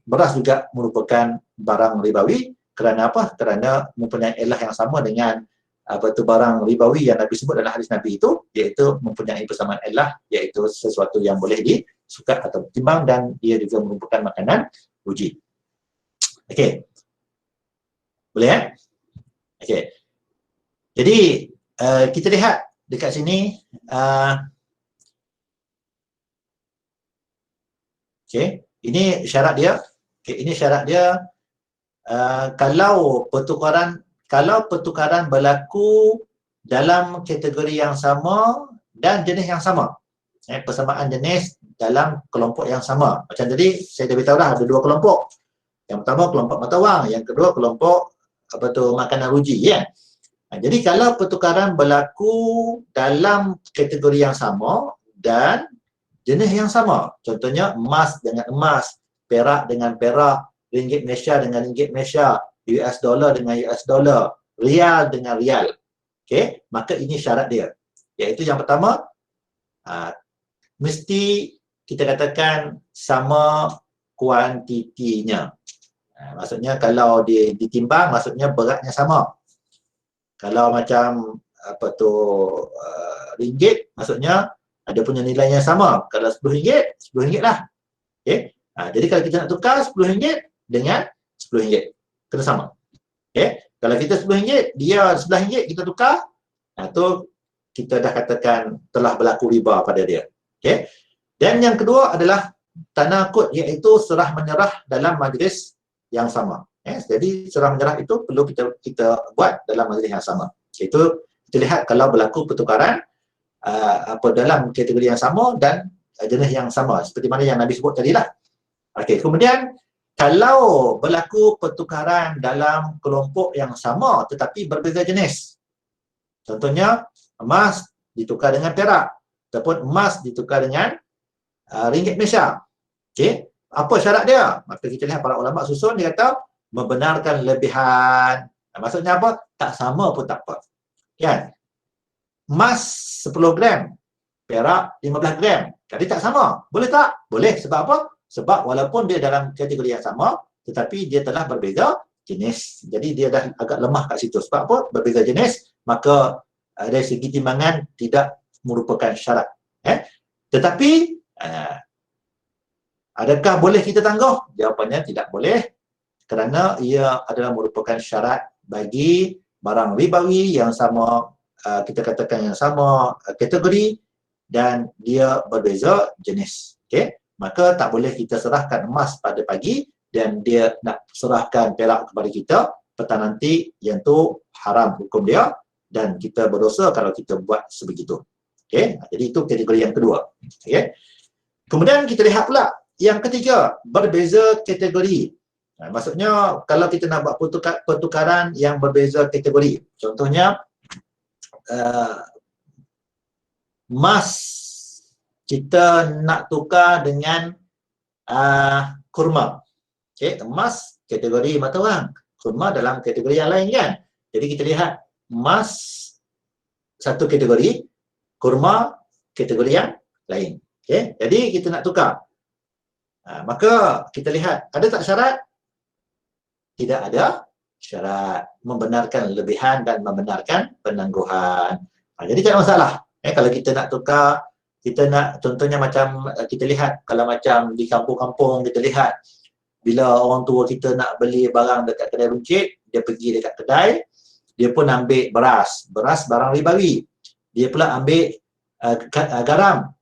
beras juga merupakan barang ribawi. Kerana apa? Kerana mempunyai elah yang sama dengan barang ribawi yang Nabi sebut dalam hadis Nabi itu, iaitu mempunyai persamaan elah, iaitu sesuatu yang boleh disukat atau ditimbang, dan dia juga merupakan makanan ruji. Okey. Boleh ya? Okey. Jadi kita lihat dekat sini, okey, ini syarat dia. Okey, ini syarat dia. Kalau pertukaran berlaku dalam kategori yang sama dan jenis yang sama, persamaan jenis dalam kelompok yang sama. Macam tadi saya dah beritahu dah, ada dua kelompok. Yang pertama kelompok mata wang, yang kedua kelompok makanan ruji, ya. Jadi kalau pertukaran berlaku dalam kategori yang sama dan jenis yang sama, contohnya emas dengan emas, perak dengan perak, ringgit Malaysia dengan ringgit Malaysia, US dollar dengan US dollar, rial dengan rial. Okey, maka ini syarat dia. Iaitu yang pertama, mesti kita katakan sama kuantitinya. Maksudnya kalau dia ditimbang, maksudnya beratnya sama. Kalau macam ringgit, maksudnya ada punya nilainya sama. Kalau RM10, RM10 lah. Okey. Jadi kalau kita nak tukar RM10 dengan RM10, kena sama. Okay. Kalau kita RM10, dia RM11 kita tukar, tu kita dah katakan telah berlaku riba pada dia. Okay. Dan yang kedua adalah tanaqud, iaitu serah menyerah dalam majlis yang sama. Jadi serah menyerah itu perlu kita buat dalam majlis yang sama. Itu kita lihat kalau berlaku pertukaran dalam kategori yang sama dan jenis yang sama, seperti mana yang Nabi sebut tadi lah. Okay. Kemudian kalau berlaku pertukaran dalam kelompok yang sama tetapi berbeza jenis, contohnya emas ditukar dengan perak ataupun emas ditukar dengan ringgit Malaysia. Okey, apa syarat dia? Maka kita lihat para ulama susun, dia kata membenarkan lebihan. Maksudnya apa? Tak sama pun tak apa. Kan? Emas 10 gram, perak 15 gram. Jadi tak sama. Boleh tak? Boleh. Sebab apa? Sebab walaupun dia dalam kategori yang sama, tetapi dia telah berbeza jenis. Jadi dia dah agak lemah kat situ. Sebab apa? Berbeza jenis, maka dari segi timbangan tidak merupakan syarat. Tetapi Adakah boleh kita tangguh? Jawapannya tidak boleh, kerana ia adalah merupakan syarat bagi barang ribawi yang sama, kita katakan yang sama kategori dan dia berbeza jenis. Okey, maka tak boleh kita serahkan emas pada pagi dan dia nak serahkan perak kepada kita petang nanti, yang tu haram hukum dia dan kita berdosa kalau kita buat sebegitu. Okey, jadi itu kategori yang kedua. Okey. Kemudian kita lihat pula yang ketiga, berbeza kategori. Maksudnya kalau kita nak buat pertukaran yang berbeza kategori, contohnya emas kita nak tukar dengan kurma. Okey, emas kategori mata wang, kurma dalam kategori yang lain kan. Jadi kita lihat emas satu kategori, kurma kategori yang lain. Okey, jadi kita nak tukar. Maka kita lihat ada tak syarat? Tidak ada syarat, membenarkan lebihan dan membenarkan penangguhan. Jadi tak ada masalah. Kalau kita nak tukar, kita nak, contohnya macam kita lihat, kalau macam di kampung-kampung kita lihat, bila orang tua kita nak beli barang dekat kedai runcit, dia pergi dekat kedai, dia pun ambil beras barang ribawi. Dia pula ambil garam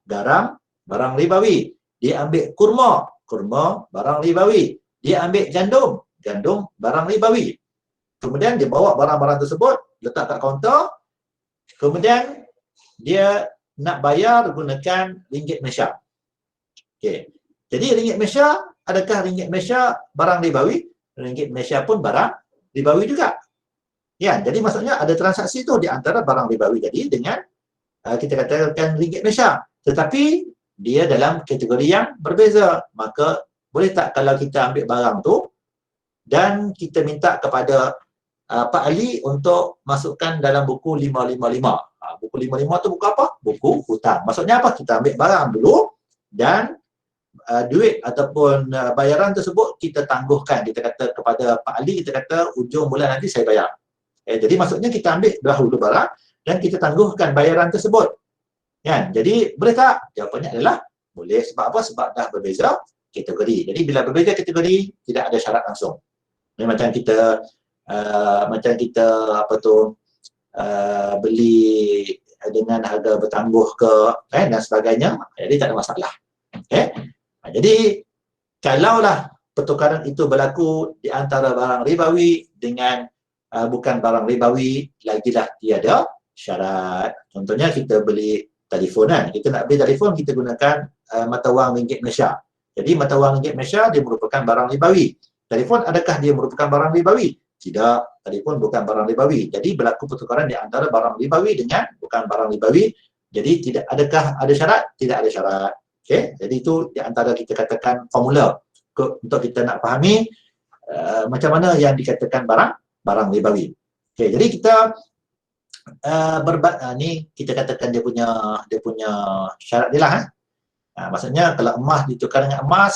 barang ribawi. Dia ambil kurma barang ribawi. Dia ambil gandum barang ribawi. Kemudian dia bawa barang-barang tersebut, letak kat kaunter, kemudian dia nak bayar gunakan ringgit Malaysia. Okey. Jadi ringgit Malaysia, adakah ringgit Malaysia barang ribawi? Ringgit Malaysia pun barang ribawi juga. Ya, jadi maksudnya ada transaksi tu di antara barang ribawi tadi dengan kita katakan ringgit Malaysia. Tetapi dia dalam kategori yang berbeza. Maka boleh tak kalau kita ambil barang tu dan kita minta kepada Pak Ali untuk masukkan dalam buku 555. Buku 555 tu buku apa? Buku hutang. Maksudnya apa? Kita ambil barang dulu dan duit ataupun bayaran tersebut kita tangguhkan. Kita kata kepada Pak Ali, kita kata ujung bulan nanti saya bayar. Jadi maksudnya kita ambil dahulu barang dan kita tangguhkan bayaran tersebut. Kan? Jadi boleh tak? Jawapannya adalah boleh. Sebab apa? Sebab dah berbeza kategori. Jadi bila berbeza kategori, tidak ada syarat langsung. Jadi, macam kita apa tu, beli dengan harga bertangguh ke dan sebagainya, jadi tak ada masalah. Jadi kalaulah pertukaran itu berlaku di antara barang ribawi dengan bukan barang ribawi, lagilah tiada syarat. Contohnya kita beli telefon kan, kita nak beli telefon, kita gunakan mata wang ringgit Malaysia. Jadi mata wang ringgit Malaysia dia merupakan barang ribawi. Telefon adakah dia merupakan barang ribawi? Tidak, telefon bukan barang ribawi. Jadi berlaku pertukaran di antara barang ribawi dengan bukan barang ribawi. Jadi tidak, adakah ada syarat? Tidak ada syarat. Okey, jadi itu di antara kita katakan formula untuk kita nak fahami macam mana yang dikatakan barang ribawi. Okey, jadi kita ni kita katakan dia punya syarat dia lah. Maksudnya kalau emas ditukar dengan emas,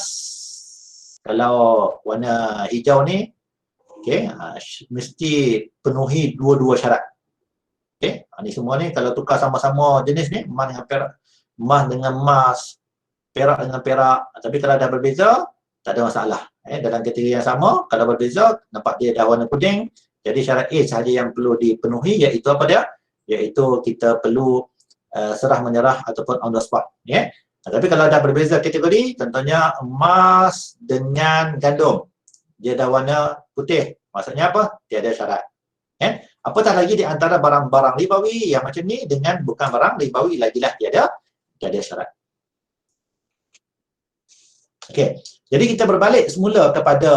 kalau warna hijau ni, okey, mesti penuhi dua-dua syarat. Okey, ni semua ni kalau tukar sama-sama jenis ni, emas dengan perak, emas dengan emas, perak dengan perak, tapi kalau dah berbeza, tak ada masalah. Dalam kategori yang sama, kalau berbeza, nampak dia dah warna kuning, jadi syarat A sahaja yang perlu dipenuhi, iaitu apa dia? Iaitu kita perlu serah menyerah ataupun on the spot. Tapi kalau dah berbeza kategori, contohnya emas dengan gandum, dia dah warna putih, maksudnya apa? Tiada syarat. Apatah lagi di antara barang-barang ribawi yang macam ni dengan bukan barang ribawi, lagilah tiada syarat. Okey, jadi kita berbalik semula kepada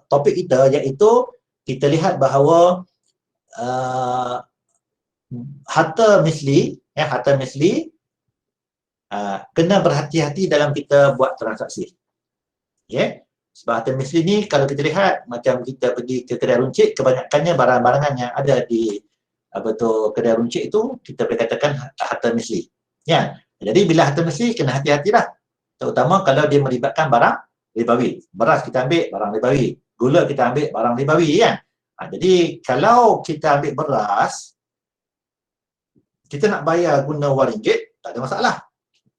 topik kita, iaitu kita lihat bahawa harta misli, kena berhati-hati dalam kita buat transaksi. Okey, sebab harta misli ni kalau kita lihat macam kita pergi ke kedai runcit, kebanyakannya barang-barangan yang ada di kedai runcit itu kita boleh katakan harta misli. Ya. Jadi bila harta misli kena hati-hatilah. Terutama kalau dia melibatkan barang ribawi. Beras kita ambil barang ribawi. Gula kita ambil barang ribawi kan. Jadi kalau kita ambil beras, kita nak bayar guna wang ringgit, tak ada masalah.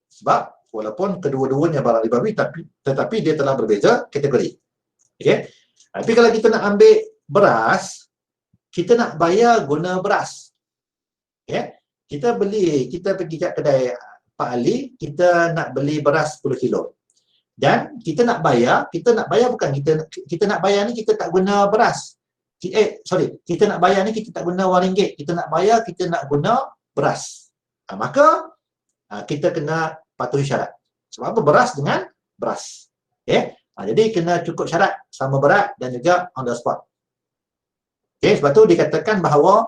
Sebab walaupun kedua-duanya barang ribawi, tetapi dia telah berbeza kategori. Okey. Tapi kalau kita nak ambil beras, kita nak bayar guna beras. Okey. Kita pergi kat kedai Pak Ali, kita nak beli beras 10 kilo. Dan kita nak bayar bukan kita nak bayar ni kita tak guna beras. Kita nak bayar ni kita tak guna wang ringgit. Kita nak bayar, kita nak guna beras. Maka kita kena patuhi syarat. Sebab apa? Beras dengan beras. Okay? Jadi kena cukup syarat, sama berat dan juga on the spot. Okay? Sebab tu dikatakan bahawa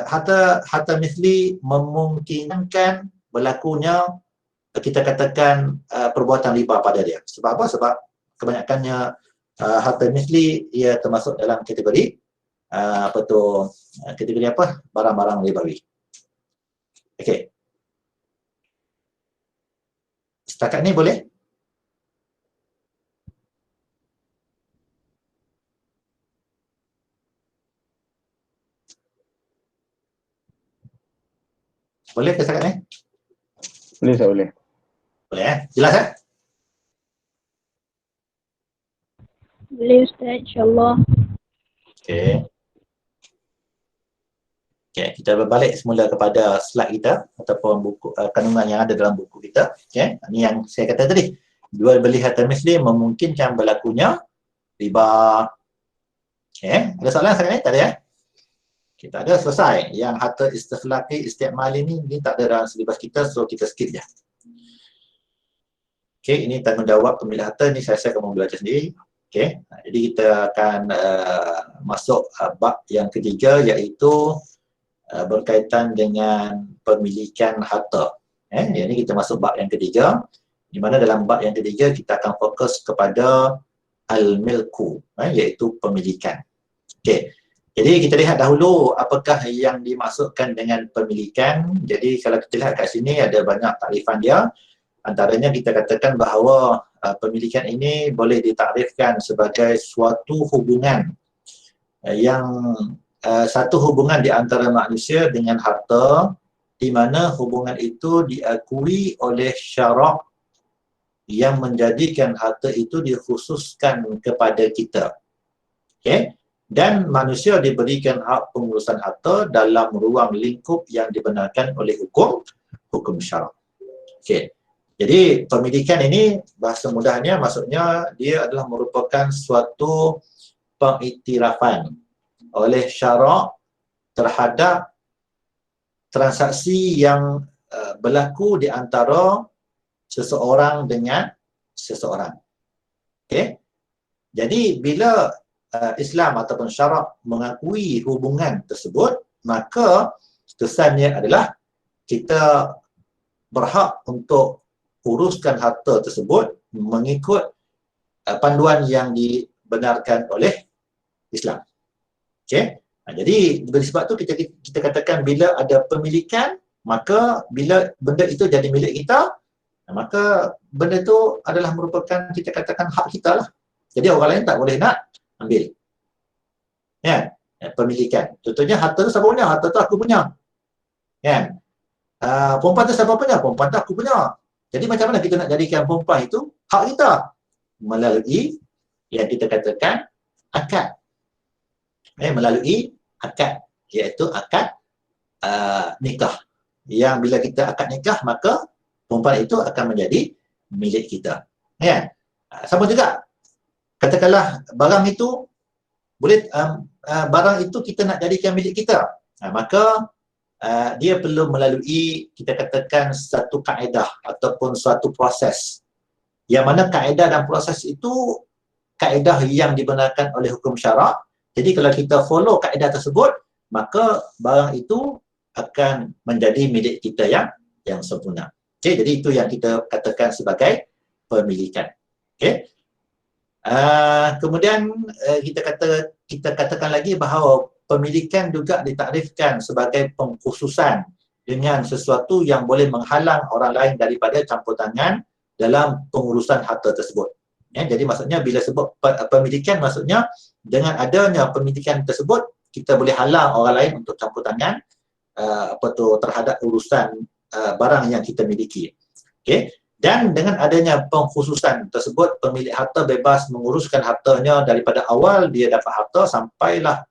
harta misli memungkinkan berlakunya, kita katakan perbuatan riba pada dia. Sebab apa? Sebab kebanyakannya harta misli ia termasuk dalam kategori kategori apa? Barang-barang ribawi. Okey. Setakat ni boleh? Boleh ke setakat ni? Boleh, saya boleh. Boleh Jelas Boleh Ustaz, insyaAllah. Okey. Okay, kita berbalik semula kepada slide kita ataupun buku kandungan yang ada dalam buku kita. Okey, ini yang saya kata tadi. Jual beli harta misli memungkinkan berlakunya riba. Okey, ada soalan sekarang ni? Tak ada ya? Kita ada, selesai. Yang harta istiflaki, istiqmali ni tak ada dalam silibus kita, so kita skip je. Okey, ini tanggungjawab pemilik harta ni saya akan belajar sendiri. Okey, jadi kita akan masuk bab yang ketiga, iaitu berkaitan dengan pemilikan harta. Yang ini kita masuk bab yang ketiga, di mana dalam bab yang ketiga kita akan fokus kepada al-milku, iaitu pemilikan. Okey. Jadi kita lihat dahulu apakah yang dimaksudkan dengan pemilikan. Jadi kalau kita lihat kat sini ada banyak takrifan dia. Antaranya kita katakan bahawa pemilikan ini boleh ditakrifkan sebagai suatu hubungan yang satu hubungan di antara manusia dengan harta, di mana hubungan itu diakui oleh syarak yang menjadikan harta itu dikhususkan kepada kita. Okey, dan manusia diberikan hak pengurusan harta dalam ruang lingkup yang dibenarkan oleh hukum syarak. Okey. Jadi pemilikan ini bahasa mudahnya maksudnya dia adalah merupakan suatu pengiktirafan oleh syarak terhadap transaksi yang berlaku di antara seseorang dengan seseorang. Okey. Jadi bila Islam ataupun syarak mengakui hubungan tersebut, maka kesannya adalah kita berhak untuk uruskan harta tersebut mengikut panduan yang dibenarkan oleh Islam. Okey. Jadi oleh sebab tu kita katakan bila ada pemilikan, maka bila benda itu jadi milik kita, maka benda itu adalah merupakan kita katakan hak kita lah. Jadi orang lain tak boleh nak ambil. Ya, pemilikan. Contohnya harta tu siapa punya? Harta tu aku punya. Kan? Perempuan tu siapa punya? Perempuan tu aku punya. Jadi macam mana kita nak jadikan perempuan itu hak kita? Melalui yang kita katakan akad. Melalui akad, iaitu akad nikah. Yang bila kita akad nikah, maka perempuan itu akan menjadi milik kita. Ya. Sama juga, katakanlah barang itu boleh barang itu kita nak jadikan milik kita. Maka dia perlu melalui kita katakan satu kaedah ataupun suatu proses. Yang mana kaedah dan proses itu kaedah yang dibenarkan oleh hukum syarak. Jadi kalau kita follow kaedah tersebut, maka barang itu akan menjadi milik kita yang sempurna. Okay, jadi itu yang kita katakan sebagai pemilikan. Okay. Kemudian kita katakan lagi bahawa pemilikan juga ditakrifkan sebagai pengkhususan dengan sesuatu yang boleh menghalang orang lain daripada campur tangan dalam pengurusan harta tersebut. Jadi maksudnya bila sebut pemilikan, maksudnya dengan adanya pemilikan tersebut kita boleh halang orang lain untuk campur tangan terhadap urusan barang yang kita miliki. Okay. Dan dengan adanya pengkhususan tersebut, pemilik harta bebas menguruskan hartanya daripada awal dia dapat harta sampailah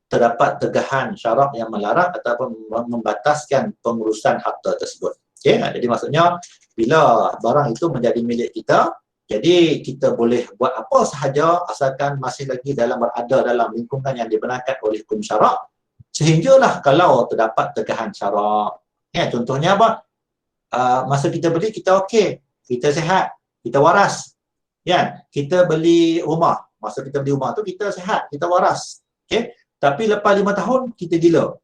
terdapat tegahan syarak yang melarang ataupun membataskan pengurusan harta tersebut. Okey, jadi maksudnya bila barang itu menjadi milik kita, jadi kita boleh buat apa sahaja asalkan masih lagi berada dalam lingkungan yang dibenarkan oleh hukum syarak, sehinggalah kalau terdapat tegahan syarak. Ya, contohnya apa? Masa kita beli kita okey, kita sihat, kita waras. Ya, kita beli rumah, masa kita beli rumah tu kita sihat, kita waras. Okey. Tapi lepas 5 tahun kita gila.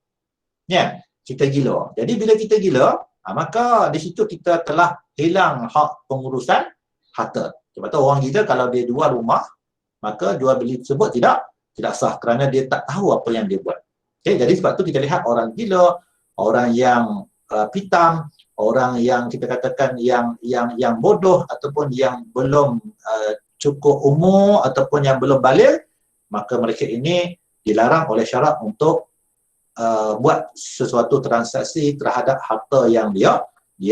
Ya, kita gila. Jadi bila kita gila, maka di situ kita telah hilang hak pengurusan harta. Sebab tu orang gila kalau dia jual rumah, maka jual beli tersebut tidak sah kerana dia tak tahu apa yang dia buat. Okey, jadi sebab tu kita lihat orang gila, orang yang pitam, orang yang kita katakan yang bodoh ataupun yang belum cukup umur ataupun yang belum balik, maka mereka ini dilarang oleh syarak untuk buat sesuatu transaksi terhadap harta yang dia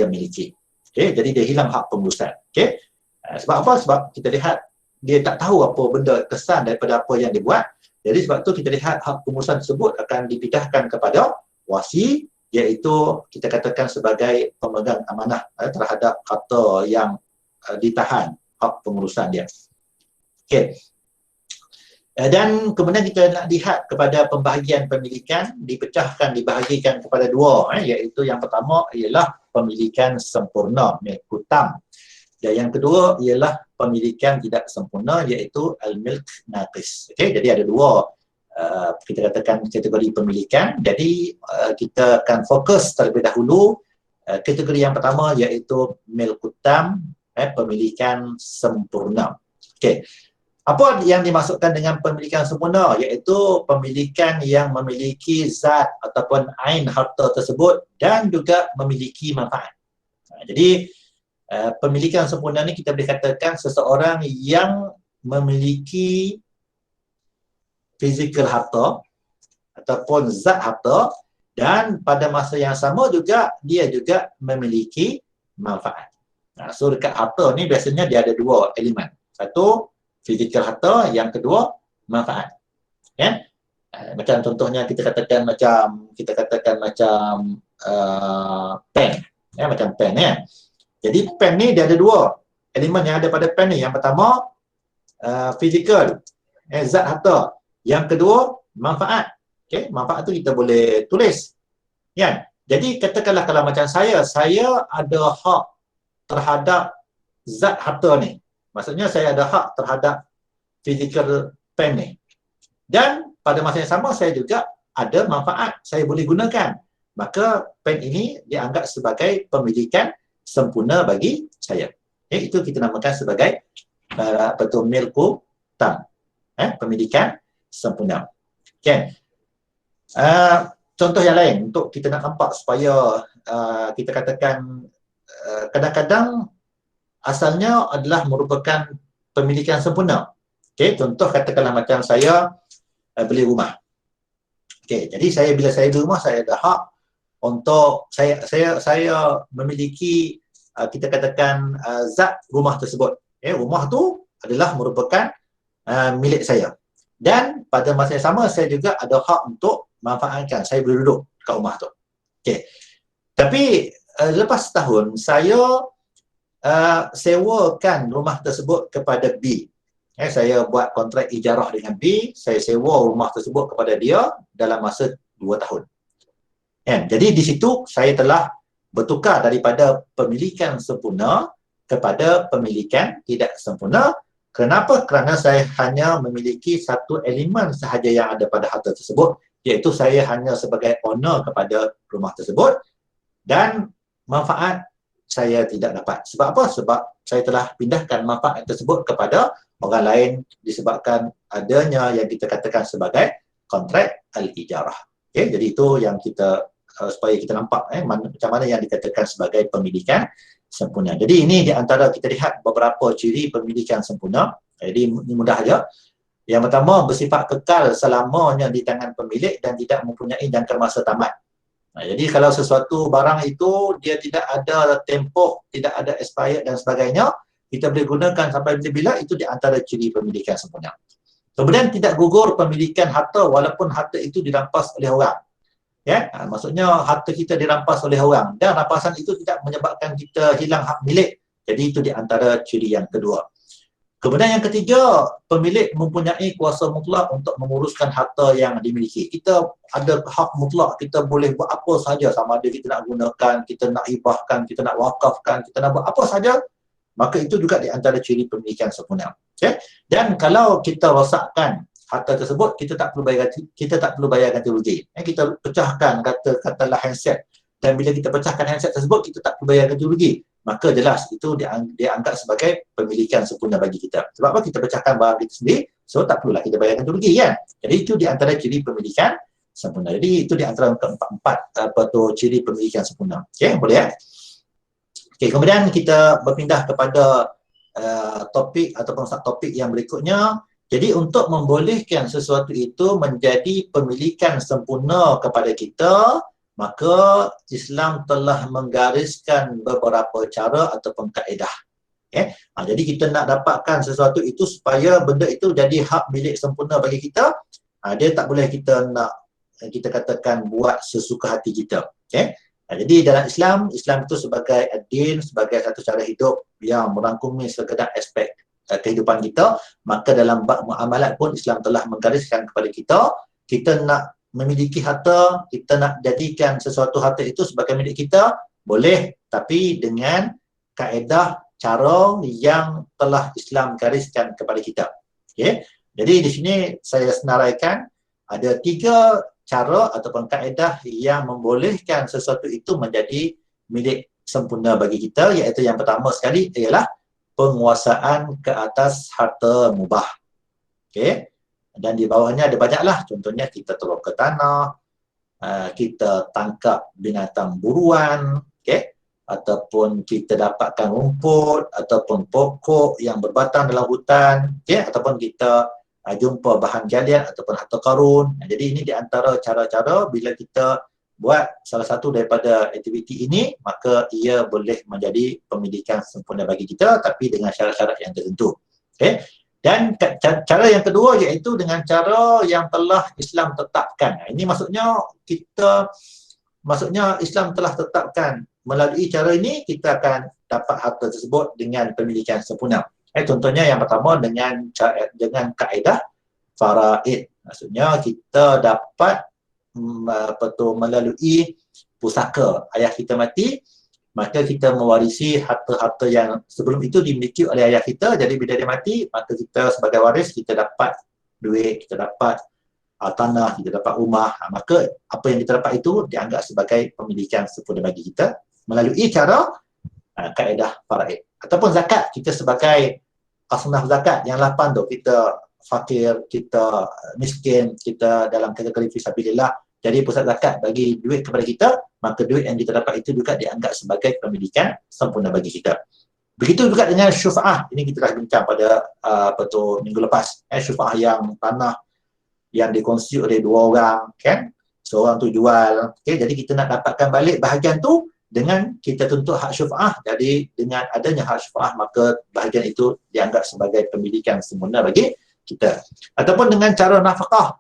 miliki. Okey, jadi dia hilang hak pengurusan. Okey. Sebab apa? Sebab kita lihat dia tak tahu apa benda kesan daripada apa yang dia buat. Jadi sebab tu kita lihat hak pengurusan tersebut akan dipindahkan kepada wasi, iaitu kita katakan sebagai pemegang amanah terhadap harta yang ditahan, hak pengurusan dia. Okey. Dan kemudian kita nak lihat kepada pembahagian pemilikan, dibahagikan kepada dua, iaitu yang pertama ialah pemilikan sempurna, milk tam. Dan yang kedua ialah pemilikan tidak sempurna, iaitu al-milk naqis. Okey, jadi ada dua kita katakan kategori pemilikan. Jadi kita akan fokus terlebih dahulu kategori yang pertama, iaitu milk tam, pemilikan sempurna. Okey. Apa yang dimaksudkan dengan pemilikan sempurna? Iaitu pemilikan yang memiliki zat ataupun ain harta tersebut dan juga memiliki manfaat. Jadi pemilikan sempurna ni kita boleh katakan seseorang yang memiliki fizikal harta ataupun zat harta dan pada masa yang sama juga dia juga memiliki manfaat. So dekat harta ni biasanya dia ada dua elemen. Satu, fizikal harta, yang kedua manfaat. Ya? Macam contohnya kita katakan macam pen. Ya, macam pen ya. Jadi pen ni dia ada dua elemen yang ada pada pen ni. Yang pertama fizikal, zat harta. Yang kedua manfaat. Okey, manfaat tu kita boleh tulis. Ya. Jadi katakanlah kalau macam saya ada hak terhadap zat harta ni. Maksudnya saya ada hak terhadap physical pen ni. Dan pada masa yang sama saya juga ada manfaat, saya boleh gunakan. Maka pen ini dianggap sebagai pemilikan sempurna bagi saya. Itu kita namakan sebagai milku tam. Pemilikan sempurna. Okay. Contoh yang lain untuk kita nak nampak supaya kita katakan kadang-kadang asalnya adalah merupakan pemilikan sempurna. Okey, contoh katakanlah macam saya beli rumah. Okey, jadi bila saya beli rumah, saya ada hak untuk saya memiliki kita katakan zat rumah tersebut. Rumah tu adalah merupakan milik saya. Dan pada masa yang sama saya juga ada hak untuk manfaatkan. Saya boleh duduk kat rumah tu. Okey. Tapi lepas setahun saya sewakan rumah tersebut kepada B. Saya buat kontrak ijarah dengan B, saya sewa rumah tersebut kepada dia dalam masa 2 tahun. Jadi di situ saya telah bertukar daripada pemilikan sempurna kepada pemilikan tidak sempurna. Kenapa? Kerana saya hanya memiliki satu elemen sahaja yang ada pada harta tersebut, iaitu saya hanya sebagai owner kepada rumah tersebut dan manfaat saya tidak dapat. Sebab apa? Sebab saya telah pindahkan manfaat tersebut kepada orang lain disebabkan adanya yang kita katakan sebagai kontrak al-ijarah. Okay? Jadi itu yang kita supaya kita nampak macam mana yang dikatakan sebagai pemilikan sempurna. Jadi ini di antara kita lihat beberapa ciri pemilikan sempurna. Jadi ini mudah saja. Yang pertama, bersifat kekal selamanya di tangan pemilik dan tidak mempunyai jangka masa tamat. Jadi kalau sesuatu barang itu dia tidak ada tempoh, tidak ada expired dan sebagainya, kita boleh gunakan sampai bila-bila, itu di antara ciri pemilikan sempurna. Kemudian tidak gugur pemilikan harta walaupun harta itu dirampas oleh orang. Ya, maksudnya harta kita dirampas oleh orang dan rampasan itu tidak menyebabkan kita hilang hak milik. Jadi itu di antara ciri yang kedua. Kemudian yang ketiga, pemilik mempunyai kuasa mutlak untuk menguruskan harta yang dimiliki. Kita ada hak mutlak, kita boleh buat apa sahaja, sama ada kita nak gunakan, kita nak hibahkan, kita nak wakafkan, kita nak buat apa sahaja, maka itu juga di antara ciri pemilikan sempurna. Okay? Dan kalau kita rosakkan harta tersebut, kita tak perlu bayar ganti rugi. Kita pecahkan katalah handset, dan bila kita pecahkan handset tersebut, kita tak perlu bayar ganti rugi. Maka jelas itu dianggap sebagai pemilikan sempurna bagi kita. Sebab apa? Kita pecahkan barang kita sendiri, so tak perlulah kita bayar ganti rugi, kan? Jadi itu di antara ciri pemilikan sempurna. Jadi itu di antara keempat ciri pemilikan sempurna. Okey, boleh ya? Okey, kemudian kita berpindah kepada topik ataupun topik yang berikutnya. Jadi untuk membolehkan sesuatu itu menjadi pemilikan sempurna kepada kita, maka Islam telah menggariskan beberapa cara ataupun kaedah. Okay? Jadi kita nak dapatkan sesuatu itu supaya benda itu jadi hak milik sempurna bagi kita, dia tak boleh kita katakan buat sesuka hati kita. Okay? Jadi dalam Islam itu sebagai ad-din, sebagai satu cara hidup yang merangkumi segala aspek kehidupan kita, maka dalam bab muamalat pun Islam telah menggariskan kepada kita nak memiliki harta, kita nak jadikan sesuatu harta itu sebagai milik kita, boleh, tapi dengan kaedah cara yang telah Islam gariskan kepada kita. Okay? Jadi di sini saya senaraikan ada 3 cara ataupun kaedah yang membolehkan sesuatu itu menjadi milik sempurna bagi kita, iaitu yang pertama sekali ialah penguasaan ke atas harta mubah. Okay? Dan di bawahnya ada banyaklah, contohnya kita turun ke tanah, kita tangkap binatang buruan, okay? Ataupun kita dapatkan rumput, ataupun pokok yang berbatang dalam hutan, okay? Ataupun kita jumpa bahan galian ataupun harta karun. Jadi ini di antara cara-cara bila kita buat salah satu daripada aktiviti ini, maka ia boleh menjadi pemilikan sempurna bagi kita, tapi dengan syarat-syarat yang tertentu. Okay? Dan cara yang kedua iaitu dengan cara yang telah Islam tetapkan. Ini maksudnya Islam telah tetapkan, melalui cara ini kita akan dapat harta tersebut dengan pemilikan sempurna. Contohnya yang pertama dengan kaedah faraid. Maksudnya kita dapat melalui pusaka ayah kita mati, maka kita mewarisi harta-harta yang sebelum itu dimiliki oleh ayah kita. Jadi bila dia mati, maka kita sebagai waris, kita dapat duit, kita dapat tanah, kita dapat rumah. Maka apa yang kita dapat itu dianggap sebagai pemilikan sempurna bagi kita melalui cara kaedah faraid. Ataupun zakat, kita sebagai asnaf zakat yang 8 tu, kita fakir, kita miskin, kita dalam kategori fisabilillah, jadi pusat zakat bagi duit kepada kita, maka duit yang kita dapat itu juga dianggap sebagai pemilikan sempurna bagi kita. Begitu juga dengan syufa'ah. Ini kita dah bincang pada minggu lepas. Syufa'ah yang tanah yang dikongsi oleh 2 orang, kan? Seorang tu jual. Okay? Jadi kita nak dapatkan balik bahagian tu dengan kita tuntut hak syufa'ah. Jadi dengan adanya hak syufa'ah, maka bahagian itu dianggap sebagai pemilikan sempurna bagi kita. Ataupun dengan cara nafkah.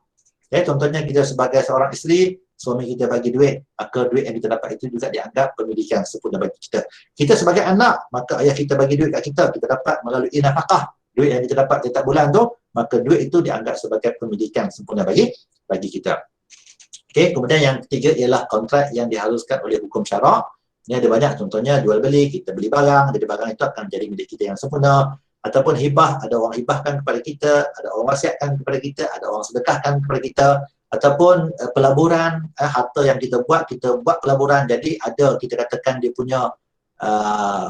Contohnya kita sebagai seorang isteri, suami kita bagi duit, maka duit yang kita dapat itu juga dianggap pemilikan sempurna bagi kita. Kita sebagai anak, maka ayah kita bagi duit kat kita, kita dapat melalui nafkah. Duit yang kita dapat setiap bulan tu, maka duit itu dianggap sebagai pemilikan sempurna bagi kita. Okey, kemudian yang ketiga ialah kontrak yang diharuskan oleh hukum syarak. Ini ada banyak, contohnya jual beli, kita beli barang, jadi barang itu akan jadi milik kita yang sempurna. Ataupun hibah, ada orang hibahkan kepada kita, ada orang wasiatkan kepada kita, ada orang sedekahkan kepada kita. Ataupun pelaburan, harta yang kita buat pelaburan, jadi ada kita katakan dia punya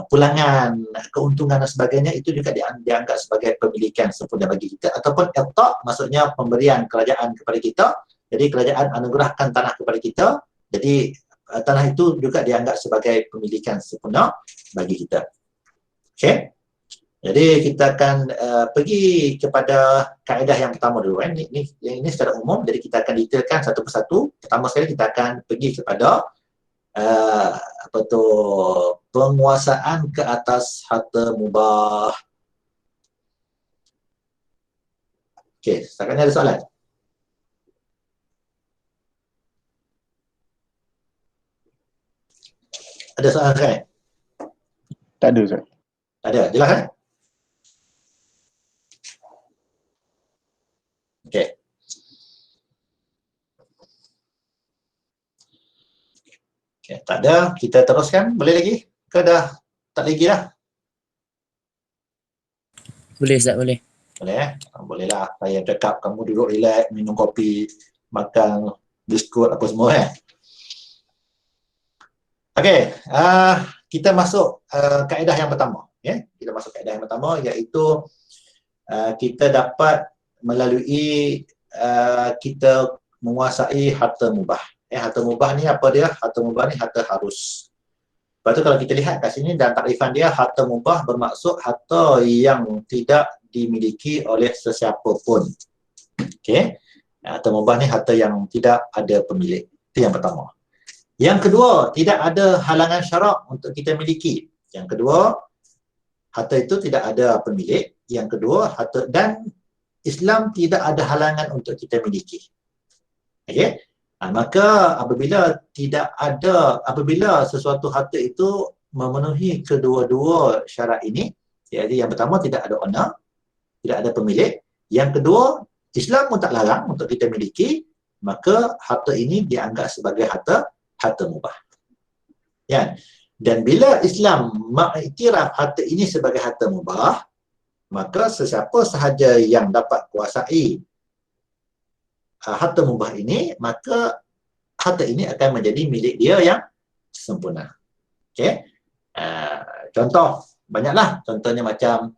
pulangan, keuntungan dan sebagainya, itu juga dianggap sebagai pemilikan sempurna bagi kita. Ataupun iqta', maksudnya pemberian kerajaan kepada kita, jadi kerajaan anugerahkan tanah kepada kita, jadi tanah itu juga dianggap sebagai pemilikan sempurna bagi kita. Okey. Jadi kita akan pergi kepada kaedah yang pertama dulu. Ini secara umum, jadi kita akan detailkan satu persatu. Pertama sekali kita akan pergi kepada apa tu, penguasaan ke atas harta mubah. Okey, setakat ni ada soalan? Ada soalan kan? Tak ada Ustaz. Tak ada, jelas kan? Okey. Okey, tak ada, kita teruskan. Boleh lagi? Ke dah tak lagi dah? Boleh Ustaz, boleh. Boleh boleh lah. Saya cakap kamu duduk relax, minum kopi, makan biskut apa semua Okey, kita masuk kaedah yang pertama. Kita masuk kaedah yang pertama, iaitu kita dapat melalui kita menguasai harta mubah. Harta mubah ni apa dia? Harta mubah ni harta harus. Lepas tu kalau kita lihat kat sini dan takrifan dia, harta mubah bermaksud harta yang tidak dimiliki oleh sesiapa pun. Okey. Harta mubah ni harta yang tidak ada pemilik. Itu yang pertama. Yang kedua, tidak ada halangan syarak untuk kita miliki. Yang kedua, harta itu tidak ada pemilik. Yang kedua, harta dan Islam tidak ada halangan untuk kita miliki. Okey. Maka apabila sesuatu harta itu memenuhi kedua-dua syarat ini, jadi yang pertama tidak ada owner, tidak ada pemilik. Yang kedua, Islam pun tak larang untuk kita miliki, maka harta ini dianggap sebagai harta mubah. Dan bila Islam mengiktiraf harta ini sebagai harta mubah, maka sesiapa sahaja yang dapat kuasai harta mubah ini, maka harta ini akan menjadi milik dia yang sempurna. Okey. Contoh, banyaklah. Contohnya macam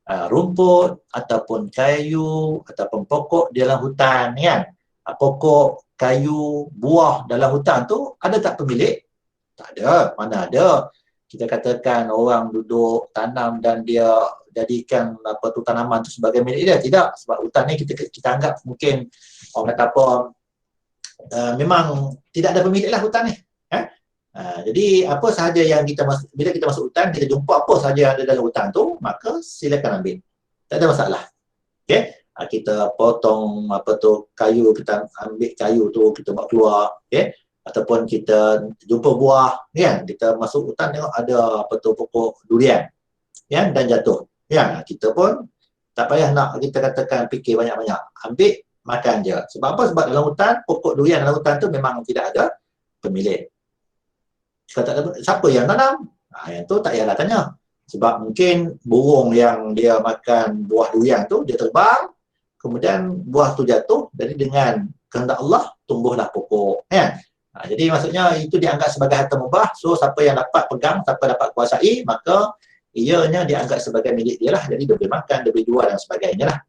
rumput, ataupun kayu, ataupun pokok di dalam hutan, kan? Pokok, kayu, buah dalam hutan tu ada tak pemilik? Tak ada. Mana ada. Kita katakan orang duduk tanam dan dia jadikan tanaman tu sebagai milik dia. Tidak. Sebab hutan ni kita anggap mungkin orang kata apa, memang tidak ada pemilik lah hutan ni. Jadi apa sahaja yang bila kita masuk hutan, kita jumpa apa sahaja yang ada dalam hutan tu, maka silakan ambil. Tak ada masalah. Okey. Kita potong kayu, kita ambil kayu tu, kita buat keluar, ataupun kita jumpa buah, kita masuk hutan tengok ada pokok durian, dan jatuh, kita pun tak payah nak kita katakan fikir banyak-banyak, ambil, makan je. Sebab apa? Sebab dalam hutan, pokok durian dalam hutan tu memang tidak ada pemilik. Siapa yang tanam? Yang tu tak payahlah tanya. Sebab mungkin burung yang dia makan buah durian tu, dia terbang, kemudian buah tu jatuh, jadi dengan kehendak Allah tumbuhlah pokok. Jadi maksudnya itu dianggap sebagai harta mubah. So siapa yang dapat pegang, siapa dapat kuasai, maka ianya dianggap sebagai milik dia lah. Jadi dia boleh makan, dia boleh jual dan sebagainya lah.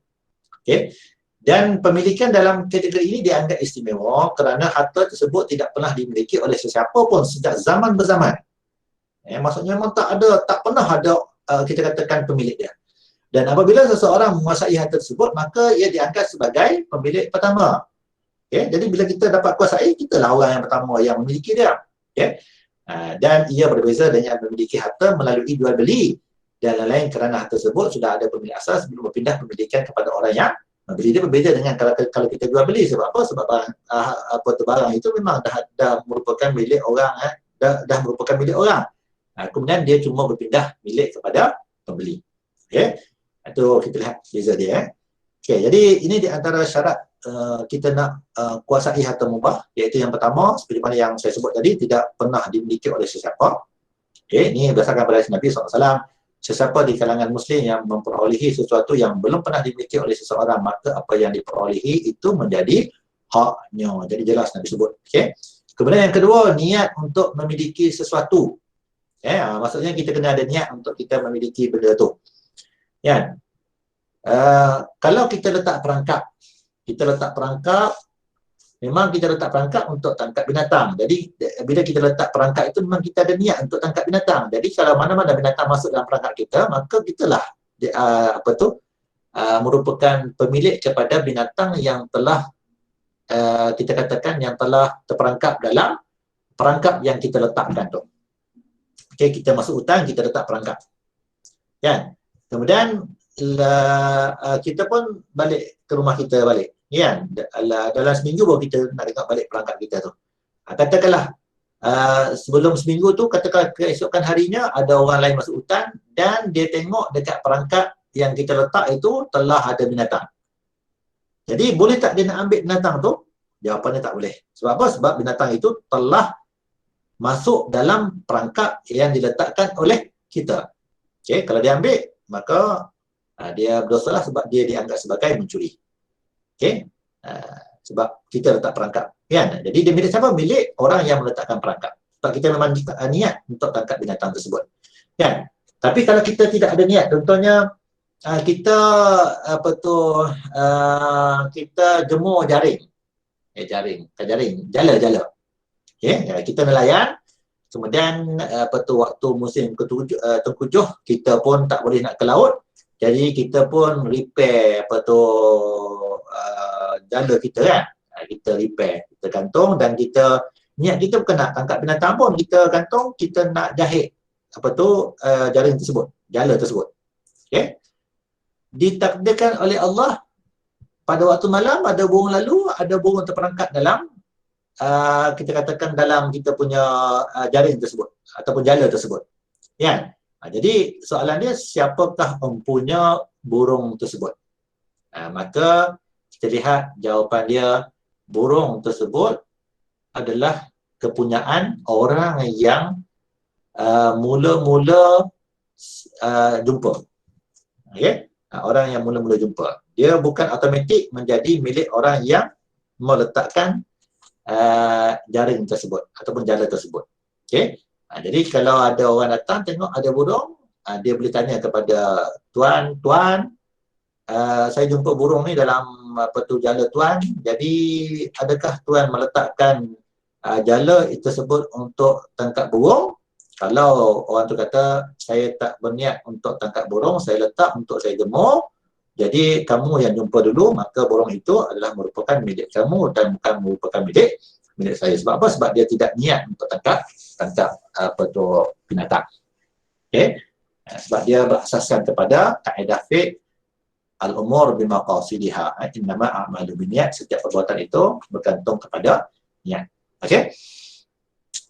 Okay. Dan pemilikan dalam kategori ini dianggap istimewa kerana harta tersebut tidak pernah dimiliki oleh sesiapa pun sejak zaman berzaman. Maksudnya memang tak pernah ada kita katakan pemilik dia. Dan apabila seseorang menguasai harta tersebut, maka ia diangkat sebagai pemilik pertama. Jadi bila kita dapat kuasai, kita lah orang yang pertama yang memiliki dia. Dan ia berbeza dengan memiliki harta melalui jual beli dan lain-lain kerana harta tersebut sudah ada pemilik asal sebelum berpindah pemilikan kepada orang yang membeli. Dia berbeza dengan kalau kita jual beli. Sebab apa? Sebab barang itu memang dah merupakan milik orang, dah merupakan milik orang. Kemudian dia cuma berpindah milik kepada pembeli. Itu kita lihat beza dia. Jadi ini di antara syarat kita nak kuasai harta mubah, iaitu yang pertama, seperti mana yang saya sebut tadi, tidak pernah dimiliki oleh sesiapa. Ini berdasarkan pada Nabi SAW. Sesiapa di kalangan Muslim yang memperolehi sesuatu yang belum pernah dimiliki oleh seseorang, maka apa yang diperolehi itu menjadi haknya. Jadi jelas Nabi sebut. Kemudian yang kedua, niat untuk memiliki sesuatu. Maksudnya kita kena ada niat untuk kita memiliki benda tu. Kalau kita letak perangkap, memang kita letak perangkap untuk tangkap binatang. Jadi bila kita letak perangkap itu memang kita ada niat untuk tangkap binatang. Jadi kalau mana-mana binatang masuk dalam perangkap kita, maka kita lah merupakan pemilik kepada binatang yang telah kita katakan yang telah terperangkap dalam perangkap yang kita letakkan tu. Okey, kita masuk hutan, kita letak perangkap. Kan? Kemudian kita pun balik ke rumah kita balik. Kan? Dalam seminggu baru kita nak tengok balik perangkap kita tu. Katakanlah sebelum seminggu tu, katakan keesokan harinya ada orang lain masuk hutan dan dia tengok dekat perangkap yang kita letak itu telah ada binatang. Jadi boleh tak dia nak ambil binatang tu? Jawapannya tak boleh. Sebab apa? Sebab binatang itu telah masuk dalam perangkap yang diletakkan oleh kita. Okay, kalau dia ambil, maka dia berdosalah sebab dia dianggap sebagai mencuri. Okay? Sebab kita letak perangkap. Kan? Jadi dia milik siapa? Milik orang yang meletakkan perangkap. Sebab kita memang niat untuk tangkap binatang tersebut. Kan? Tapi kalau kita tidak ada niat, contohnya kita kita jemur jaring. Jala. Okay? Kita nelayan. Kemudian waktu musim tengkujuh, kita pun tak boleh nak ke laut. Jadi kita pun repair jala kita kan. Kita repair, kita gantung dan kita niat kita bukan nak tangkap binatang pun, kita gantung, kita nak jahit jaring tersebut, jala tersebut. Okey. Ditakdirkan oleh Allah pada waktu malam ada burung lalu, ada burung terperangkap dalam kita katakan dalam kita punya jaring tersebut ataupun jala tersebut. Kan? Jadi soalan dia, siapakah empunya burung tersebut? Maka kita lihat jawapan dia, burung tersebut adalah kepunyaan orang yang mula-mula jumpa. Okay? Orang yang mula-mula jumpa. Dia bukan automatik menjadi milik orang yang meletakkan jaring tersebut ataupun jala tersebut. Okay? Jadi kalau ada orang datang tengok ada burung, dia boleh tanya kepada tuan, saya jumpa burung ni dalam jala tuan, jadi adakah tuan meletakkan jala tersebut untuk tangkap burung? Kalau orang tu kata, saya tak berniat untuk tangkap burung, saya letak untuk saya jemur, jadi kamu yang jumpa dulu, maka burung itu adalah merupakan milik kamu dan bukan merupakan milik saya. Sebab apa? Sebab dia tidak niat untuk tangkap binatang. Okay? Sebab dia berasaskan kepada kaedah fiqh al-umur bimaqasidiha. Innama a'malu binniyat. Setiap perbuatan itu bergantung kepada niat. Okay?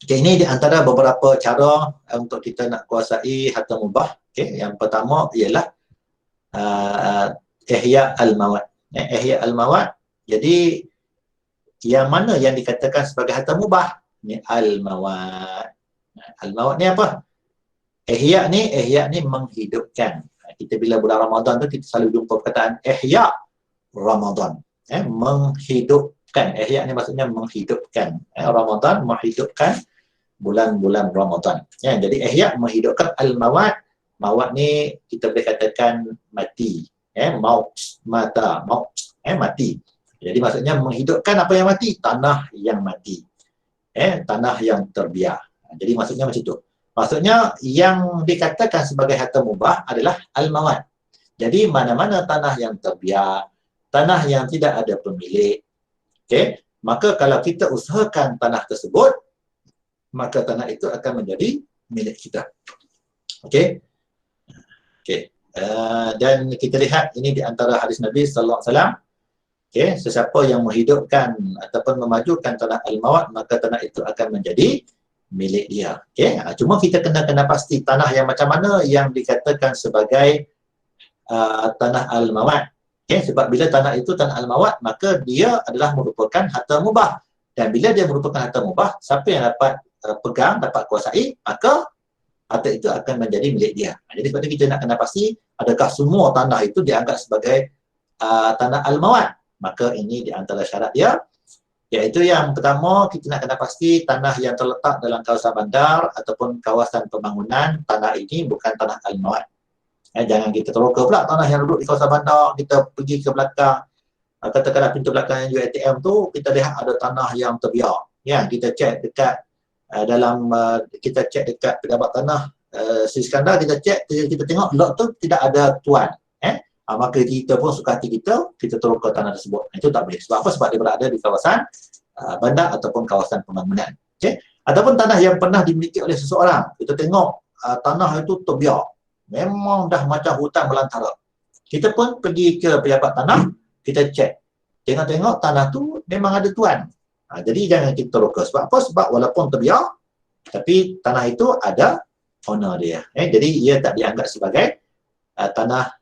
Okay, ini di antara beberapa cara untuk kita nak kuasai harta mubah. Okay? Yang pertama ialah ihya al-mawad. Ihya al-mawad. Jadi yang mana yang dikatakan sebagai harta mubah? Ni al-mawad. Al-mawad ni apa? Ihya ni menghidupkan. Kita bila bulan Ramadan tu kita selalu jumpa perkataan ihya Ramadan. Menghidupkan. Ihya ni maksudnya menghidupkan. Ramadan menghidupkan bulan-bulan Ramadan. Jadi ihya menghidupkan al-mawad. Mawad ni kita boleh katakan mati. Maut, mata, maut, mati. Jadi maksudnya menghidupkan apa yang mati? Tanah yang mati. Tanah yang terbiar. Jadi maksudnya macam tu. Maksudnya yang dikatakan sebagai harta mubah adalah al-mawad. Jadi mana-mana tanah yang terbiar, tanah yang tidak ada pemilik, okay, maka kalau kita usahakan tanah tersebut, maka tanah itu akan menjadi milik kita. Okey. Okey. Dan kita lihat ini di antara hadis Nabi sallallahu alaihi wasallam. Okey, sesiapa yang menghidupkan ataupun memajukan tanah al-mawad, maka tanah itu akan menjadi milik dia. Okey, cuma kita kena pasti tanah yang macam mana yang dikatakan sebagai tanah al-mawad. Okey, sebab bila tanah itu tanah al-mawad, maka dia adalah merupakan harta mubah. Dan bila dia merupakan harta mubah, siapa yang dapat pegang, dapat kuasai, maka harta itu akan menjadi milik dia. Jadi sebab itu kita nak kena pasti adakah semua tanah itu dianggap sebagai tanah al-mawad. Maka ini di antara syarat dia, iaitu yang pertama kita nak kena pasti tanah yang terletak dalam kawasan bandar ataupun kawasan pembangunan, tanah ini bukan tanah al-mawad. Jangan kita teroka pula tanah yang duduk di kawasan bandar, kita pergi ke belakang, katakanlah pintu belakang UiTM tu, kita lihat ada tanah yang terbiar. Kita cek dekat kita cek dekat pejabat tanah, si Iskandar kita cek, kita tengok lot tu tidak ada tuan. Maka kita pun suka hati kita turun ke tanah tersebut. Itu tak boleh. Sebab apa? Sebab dia berada di kawasan bandar ataupun kawasan pembangunan. Okay? Ataupun tanah yang pernah dimiliki oleh seseorang. Kita tengok tanah itu terbiar. Memang dah macam hutan belantara. Kita pun pergi ke pejabat tanah, kita cek. Tengok-tengok tanah tu memang ada tuan. Jadi jangan kita roka. Sebab apa? Sebab walaupun terbiar, tapi tanah itu ada owner dia. Jadi ia tak dianggap sebagai tanah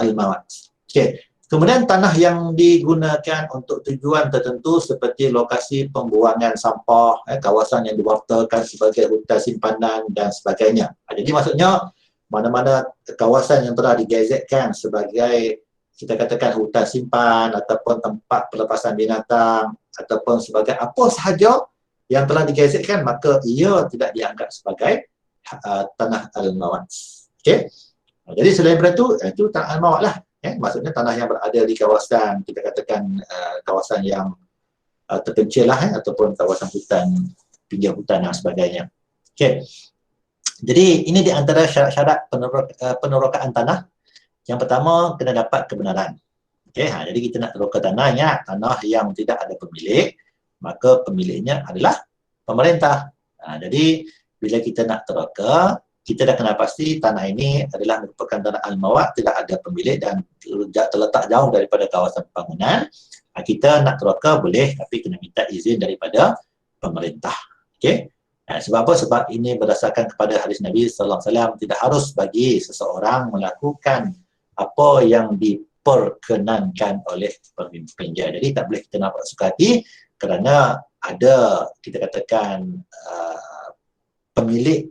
al-mawat. Okay. Kemudian tanah yang digunakan untuk tujuan tertentu seperti lokasi pembuangan sampah, kawasan yang diwartakan sebagai hutan simpanan dan sebagainya. Jadi maksudnya mana-mana kawasan yang telah digazetkan sebagai kita katakan hutan simpan ataupun tempat pelepasan binatang ataupun sebagai apa sahaja yang telah digazetkan, maka ia tidak dianggap sebagai tanah al-mawat. Okey. Jadi selain daripada itu tanah al-mawat lah. Maksudnya tanah yang berada di kawasan, kita katakan kawasan yang terpencil lah, ataupun kawasan hutan, pinggir hutan dan sebagainya. Okey. Jadi ini di antara syarat-syarat penerokaan tanah. Yang pertama, kena dapat kebenaran. Okey, jadi kita nak teroka tanah, ingat, tanah yang tidak ada pemilik, maka pemiliknya adalah pemerintah. Jadi bila kita nak teroka, kita dah kena pasti tanah ini adalah merupakan tanah al-mawat, tidak ada pemilik dan terletak jauh daripada kawasan pembangunan. Kita nak teroka boleh, tapi kena minta izin daripada pemerintah. Okey. Sebab apa? Sebab ini berdasarkan kepada hadis Nabi sallallahu alaihi wasallam, tidak harus bagi seseorang melakukan apa yang diperkenankan oleh pemimpinnya. Jadi tak boleh kita nampak suka hati kerana ada, kita katakan pemilik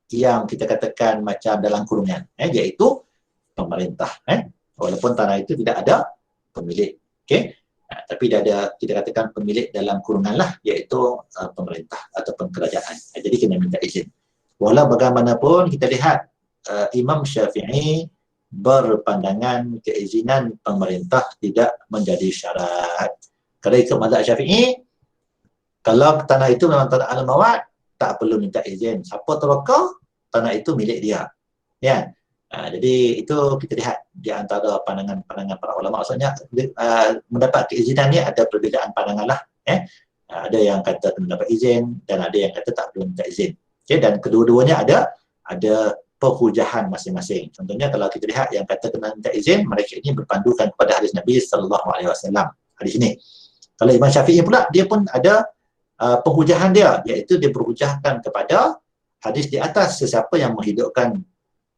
yang kita katakan macam dalam kurungan, iaitu pemerintah. Walaupun tanah itu tidak ada pemilik. Okey. Tapi dia ada, kita katakan pemilik dalam kurungan lah, iaitu pemerintah ataupun kerajaan. Jadi kena minta izin. Walau bagaimanapun kita lihat Imam Syafi'i berpandangan keizinan pemerintah tidak menjadi syarat. Kalau ikut mazhab Syafi'i, kalau tanah itu memang tanah al-mawat, tak perlu minta izin. Siapa teroka, tanah itu milik dia. Ya. Jadi itu kita lihat di antara pandangan-pandangan para ulama. Maksudnya mendapat keizinan ni ada perbezaan pandangan lah. Ada yang kata kena dapat izin dan ada yang kata tak perlu minta izin. Okay? Dan kedua-duanya ada perhujahan masing-masing. Contohnya kalau kita lihat yang kata kena minta izin, mereka ini berpandukan kepada hadis Nabi sallallahu alaihi wasallam. Hadis ini. Kalau Imam Syafi'i pula, dia pun ada penghujahan dia, iaitu dia berhujahkan kepada hadis di atas, sesiapa yang menghidupkan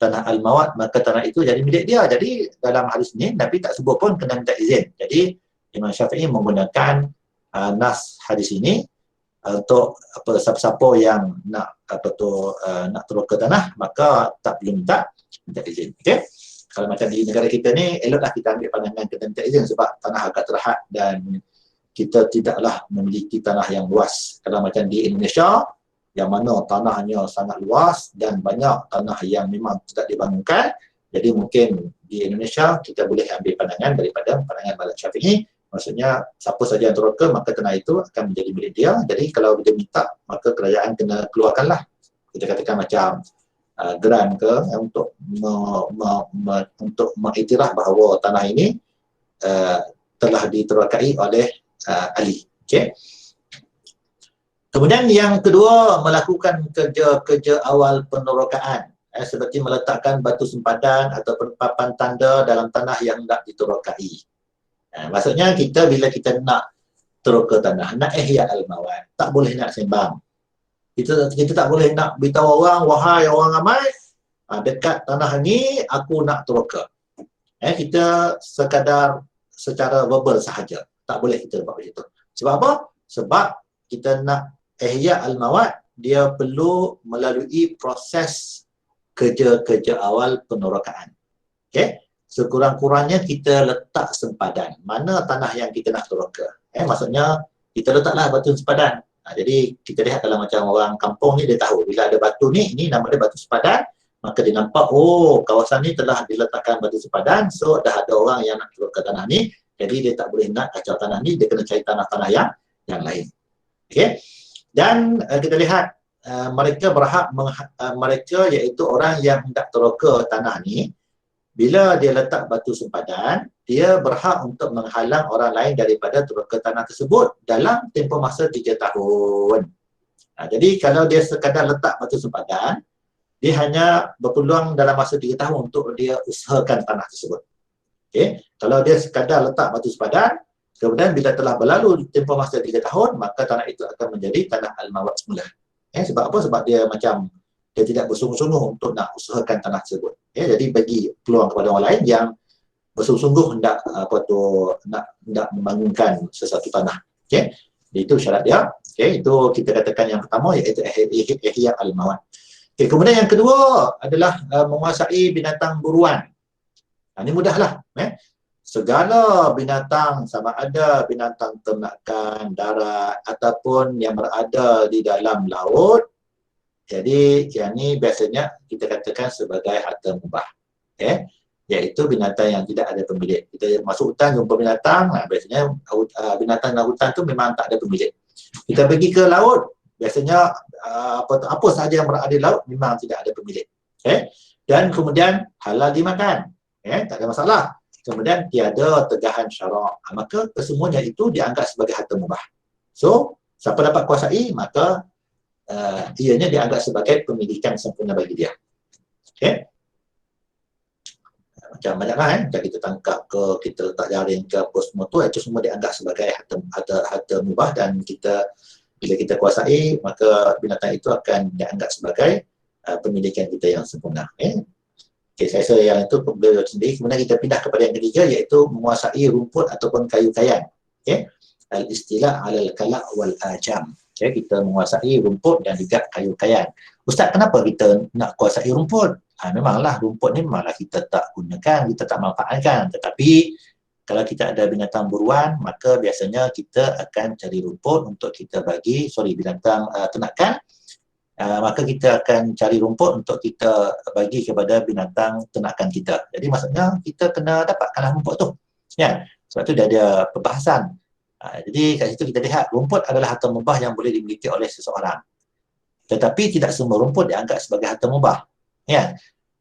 tanah al-mawat maka tanah itu jadi milik dia. Jadi dalam hadis ini Nabi tak sebut pun kena minta izin. Jadi Imam Syafi'i menggunakan nas hadis ini untuk siapa-siapa yang nak nak turun ke tanah, maka tak perlu minta izin. Okey. Kalau macam di negara kita ni, eloklah kita ambil pandangan kena minta izin sebab tanah agak terhad dan kita tidaklah memiliki tanah yang luas. Kalau macam di Indonesia, yang mana tanahnya sangat luas dan banyak tanah yang memang tidak dibangunkan, jadi mungkin di Indonesia kita boleh ambil pandangan daripada pandangan mazhab Syafi'i. Maksudnya siapa saja yang teroka maka tanah itu akan menjadi milik dia. Jadi kalau dia minta, maka kerajaan kena keluarkanlah, kita katakan macam geran ke untuk untuk mengiktiraf bahawa tanah ini telah diterokai oleh ahli. Okey. Kemudian yang kedua, melakukan kerja-kerja awal penerokaan, seperti meletakkan batu sempadan atau papan tanda dalam tanah yang hendak diterokai. Maksudnya bila kita nak teroka tanah, nak ihya al-mawat, tak boleh nak sembang. Kita tak boleh nak beritahu orang, wahai orang ramai, dekat tanah ni aku nak teroka. Kita sekadar secara verbal sahaja. Tak boleh kita buat begitu. Sebab apa? Sebab kita nak ihya al-mawat, dia perlu melalui proses kerja-kerja awal penerokaan. Okey? Sekurang-kurangnya kita letak sempadan. Mana tanah yang kita nak teroka? Maksudnya kita letaklah batu sempadan. Jadi kita lihat kalau macam orang kampung ni, dia tahu bila ada batu ni, ini nama dia batu sempadan, maka dia nampak, oh kawasan ni telah diletakkan batu sempadan, so dah ada orang yang nak teroka tanah ni, jadi dia tak boleh nak kacau tanah ni, dia kena cari tanah-tanah yang lain. Okey? Dan kita lihat mereka berhak mereka iaitu orang yang hendak teroka tanah ni, bila dia letak batu sempadan, dia berhak untuk menghalang orang lain daripada teroka tanah tersebut dalam tempoh masa 3 tahun. Jadi kalau dia sekadar letak batu sempadan, dia hanya berpeluang dalam masa 3 tahun untuk dia usahakan tanah tersebut. Okey, kalau dia sekadar letak batu sempadan, kemudian bila telah berlalu tempoh masa 3 tahun, maka tanah itu akan menjadi tanah al-mawad semula. Sebab apa? Sebab dia macam dia tidak bersungguh-sungguh untuk nak usahakan tanah tersebut. Jadi bagi peluang kepada orang lain yang bersungguh-sungguh hendak nak membangunkan sesuatu tanah. Okey, itu syarat dia. Okey, itu kita katakan yang pertama iaitu ihya al-mawad. Okey, kemudian yang kedua adalah menguasai binatang buruan. Ini mudahlah. Segala binatang, sama ada binatang ternakan, darat ataupun yang berada di dalam laut, jadi yang ni biasanya kita katakan sebagai harta mubah. Iaitu binatang yang tidak ada pemilik. Kita masuk hutan jumpa binatang, biasanya binatang dalam hutan tu memang tak ada pemilik. Kita pergi ke laut, biasanya apa sahaja yang berada di laut memang tidak ada pemilik. Dan kemudian halal dimakan. Tak ada masalah. Kemudian tiada tegahan syarak, maka kesemuanya itu dianggap sebagai harta mubah. So, siapa dapat kuasai, maka ianya dianggap sebagai pemilikan sempurna bagi dia. Macam banyaklah macam kita tangkap ke, kita letak jaring ke, apa semua tu, itu semua dianggap sebagai harta mubah, dan bila kita kuasai, maka binatang itu akan dianggap sebagai pemilikan kita yang sempurna. Saya rasa yang itu beliau sendiri. Kemudian kita pindah kepada yang ketiga, iaitu menguasai rumput ataupun kayu kayan. Al-istilah alal kala' wal ajam. Kita menguasai rumput dan juga kayu kayan. Ustaz, kenapa kita nak kuasai rumput? Memanglah rumput ni memanglah kita tak gunakan, kita tak manfaatkan. Tetapi kalau kita ada binatang buruan, maka biasanya kita akan cari rumput untuk kita bagi, binatang ternakan. Maka kita akan cari rumput untuk kita bagi kepada binatang ternakan kita. Jadi maksudnya kita kena dapatkanlah rumput tu. Sebab tu dia ada perbahasan. Jadi kat situ kita lihat rumput adalah harta mubah yang boleh dimiliki oleh seseorang. Tetapi tidak semua rumput dianggap sebagai harta mubah.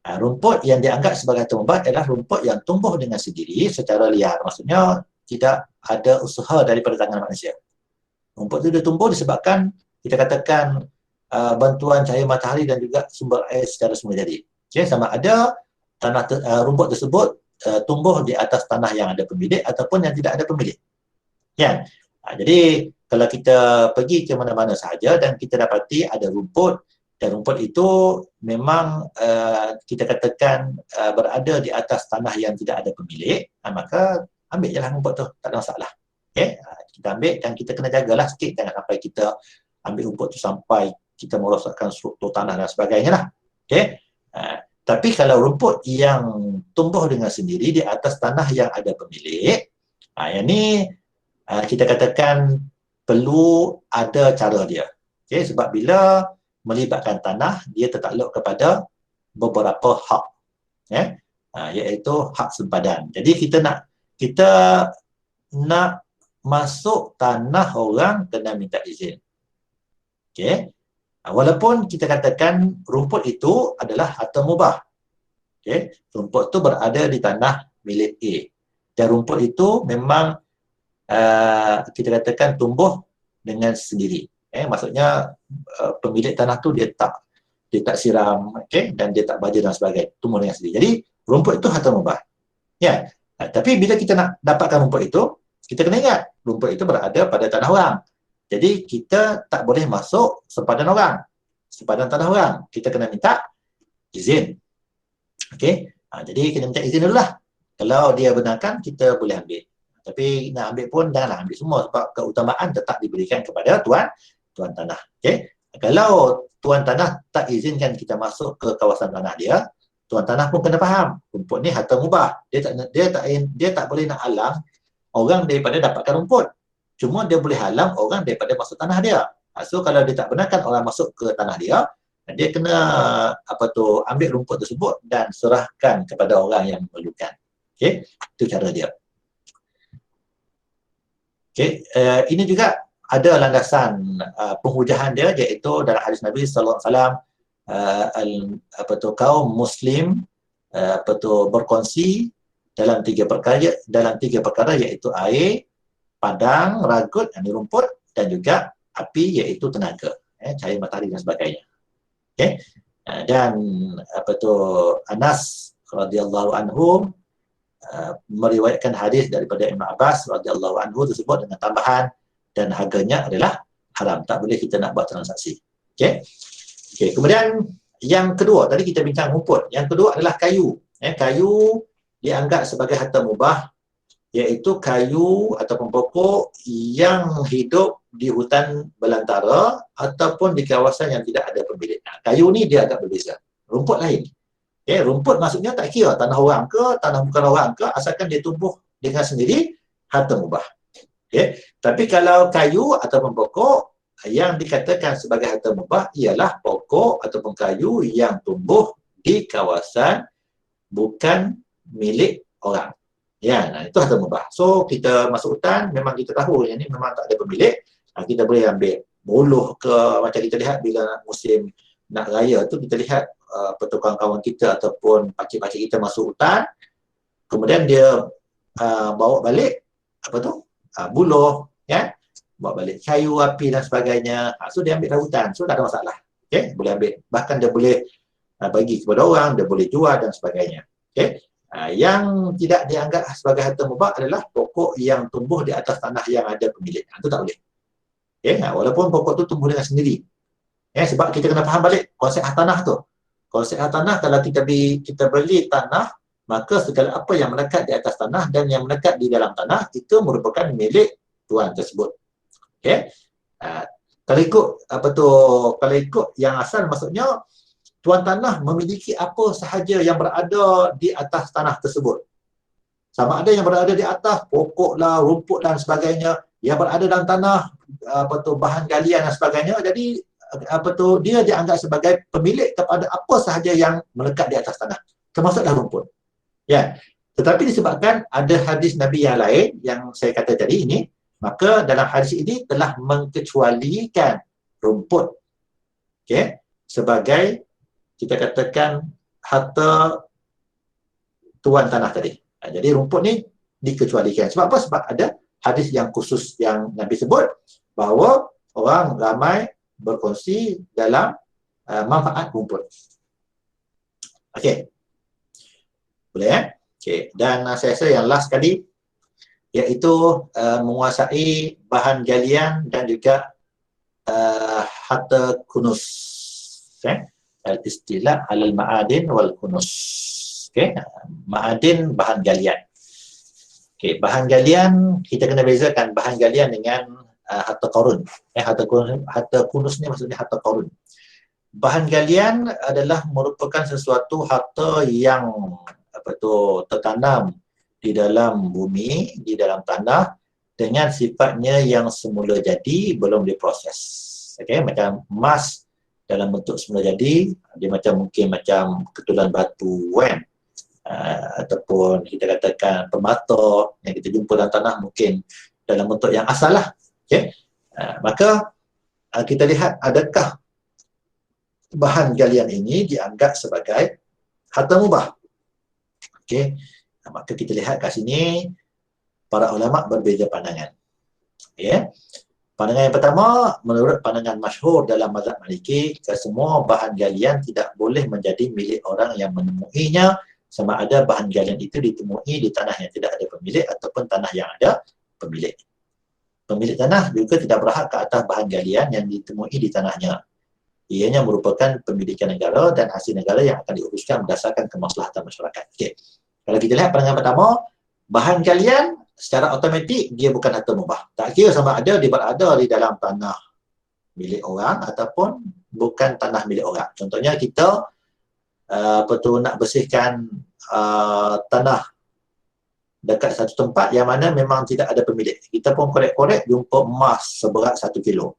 Rumput yang dianggap sebagai harta mubah adalah rumput yang tumbuh dengan sendiri secara liar. Maksudnya tidak ada usaha daripada tangan manusia. Rumput itu dia tumbuh disebabkan kita katakan bantuan cahaya matahari dan juga sumber air secara semula jadi. Sama ada rumput tersebut tumbuh di atas tanah yang ada pemilik ataupun yang tidak ada pemilik. Jadi kalau kita pergi ke mana-mana sahaja dan kita dapati ada rumput, dan rumput itu memang kita katakan berada di atas tanah yang tidak ada pemilik, maka ambil je lah rumput tu, tak ada masalah. Kita ambil dan kita kena jagalah sikit, jangan sampai kita ambil rumput tu sampai kita merosakkan struktur tanah dan sebagainya lah. Tapi kalau rumput yang tumbuh dengan sendiri di atas tanah yang ada pemilik, yang ni kita katakan perlu ada cara dia. Sebab bila melibatkan tanah, dia tertakluk kepada beberapa hak. Iaitu hak sempadan. Jadi kita nak masuk tanah orang kena minta izin. Walaupun kita katakan rumput itu adalah harta mubah. Rumput itu berada di tanah milik A. Dan rumput itu memang kita katakan tumbuh dengan sendiri. Maksudnya pemilik tanah tu dia tak siram, dan dia tak baja dan sebagainya, tumbuh dengan sendiri. Jadi rumput itu harta mubah. Tapi bila kita nak dapatkan rumput itu, kita kena ingat rumput itu berada pada tanah orang. Jadi kita tak boleh masuk sempadan orang, sempadan tanah orang. Kita kena minta izin. Jadi kena minta izin dulu lah. Kalau dia benarkan, kita boleh ambil. Tapi nak ambil pun janganlah ambil semua, sebab keutamaan tetap diberikan kepada tuan tanah. Kalau tuan tanah tak izinkan kita masuk ke kawasan tanah dia, tuan tanah pun kena faham rumput ni harta mubah. Dia tak boleh nak halang orang daripada dapatkan rumput. Cuma dia boleh halang orang daripada masuk tanah dia. So kalau dia tak benarkan orang masuk ke tanah dia, dia kena ambil rumput tersebut dan serahkan kepada orang yang memerlukan. Itu cara dia. Ini juga ada landasan penghujahan dia, iaitu dalam hadis Nabi sallallahu alaihi wasallam, kaum muslim berkongsi dalam tiga perkara iaitu air, padang, ragut, yakni rumput, dan juga api iaitu tenaga, cahaya matahari dan sebagainya. Okey. Dan Anas radhiyallahu anhu meriwayatkan hadis daripada Ibn Abbas radhiyallahu anhu tersebut dengan tambahan, dan harganya adalah haram, tak boleh kita nak buat transaksi. Okey. Okey, kemudian yang kedua, tadi kita bincang rumput. Yang kedua adalah kayu. Kayu dianggap sebagai harta mubah, iaitu kayu ataupun pokok yang hidup di hutan belantara ataupun di kawasan yang tidak ada pemilik. Kayu ni dia agak berbeza. Rumput lain. Rumput maksudnya tak kira tanah orang ke, tanah bukan orang ke, asalkan dia tumbuh dengan sendiri, harta mubah. Tapi kalau kayu ataupun pokok yang dikatakan sebagai harta mubah ialah pokok ataupun kayu yang tumbuh di kawasan bukan milik orang. Itu harta mubah. So kita masuk hutan, memang kita tahu yang ni memang tak ada pemilik. Kita boleh ambil buluh ke, macam kita lihat bila musim nak raya tu, kita lihat kawan-kawan kita ataupun pakcik-pakcik kita masuk hutan, kemudian dia bawa balik buluh, bawa balik kayu, api dan sebagainya. So dia ambil dari hutan, so tak ada masalah. Boleh ambil, bahkan dia boleh bagi kepada orang, dia boleh jual dan sebagainya. Yang tidak dianggap sebagai harta mubah adalah pokok yang tumbuh di atas tanah yang ada pemilik. Itu tak boleh. Walaupun pokok tu tumbuh dengan sendiri. Sebab kita kena faham balik konsep hartanah tu. Konsep hartanah, kalau kita beli tanah, maka segala apa yang melekat di atas tanah dan yang melekat di dalam tanah itu merupakan milik tuan tersebut. Kalau ikut yang asal, maksudnya tuan tanah memiliki apa sahaja yang berada di atas tanah tersebut. Sama ada yang berada di atas pokok lah, rumput dan sebagainya, yang berada dalam tanah bahan galian dan sebagainya. Jadi dia dianggap sebagai pemilik kepada apa sahaja yang melekat di atas tanah, termasuklah rumput. Tetapi disebabkan ada hadis Nabi yang lain yang saya kata tadi ini, maka dalam hadis ini telah mengkecualikan rumput sebagai, kita katakan, harta tuan tanah tadi. Jadi rumput ni dikecualikan. Sebab apa? Sebab ada hadis yang khusus yang Nabi sebut bahawa orang ramai berkongsi dalam manfaat rumput. Boleh dan saya rasa yang last sekali iaitu menguasai bahan galian dan juga harta kunus. Al-istilah alal ma'adin wal kunus. Ma'adin, bahan galian. Bahan galian kita kena bezakan bahan galian dengan harta korun. Harta kunus ni maksudnya harta korun. Bahan galian adalah merupakan sesuatu harta yang tertanam di dalam bumi, di dalam tanah, dengan sifatnya yang semula jadi, belum diproses. Macam emas dalam bentuk semula jadi, dia mungkin macam ketulan batu ataupun kita katakan permata yang kita jumpa dalam tanah, mungkin dalam bentuk yang asal lah. Maka kita lihat adakah bahan galian ini dianggap sebagai harta mubah. Maka kita lihat kat sini para ulama berbeza pandangan. Pandangan yang pertama, menurut pandangan masyhur dalam mazhab Maliki, semua bahan galian tidak boleh menjadi milik orang yang menemuinya, sama ada bahan galian itu ditemui di tanah yang tidak ada pemilik ataupun tanah yang ada pemilik. Pemilik tanah juga tidak berhak ke atas bahan galian yang ditemui di tanahnya. Ianya merupakan pemilikan negara dan hasil negara yang akan diuruskan berdasarkan kemaslahatan masyarakat. Kalau kita lihat pandangan pertama, bahan galian secara automatik dia bukan harta mubah. Tak kira sama ada dia berada di dalam tanah milik orang ataupun bukan tanah milik orang. Contohnya kita nak bersihkan tanah dekat satu tempat yang mana memang tidak ada pemilik. Kita pun korek-korek jumpa emas seberat 1 kilo.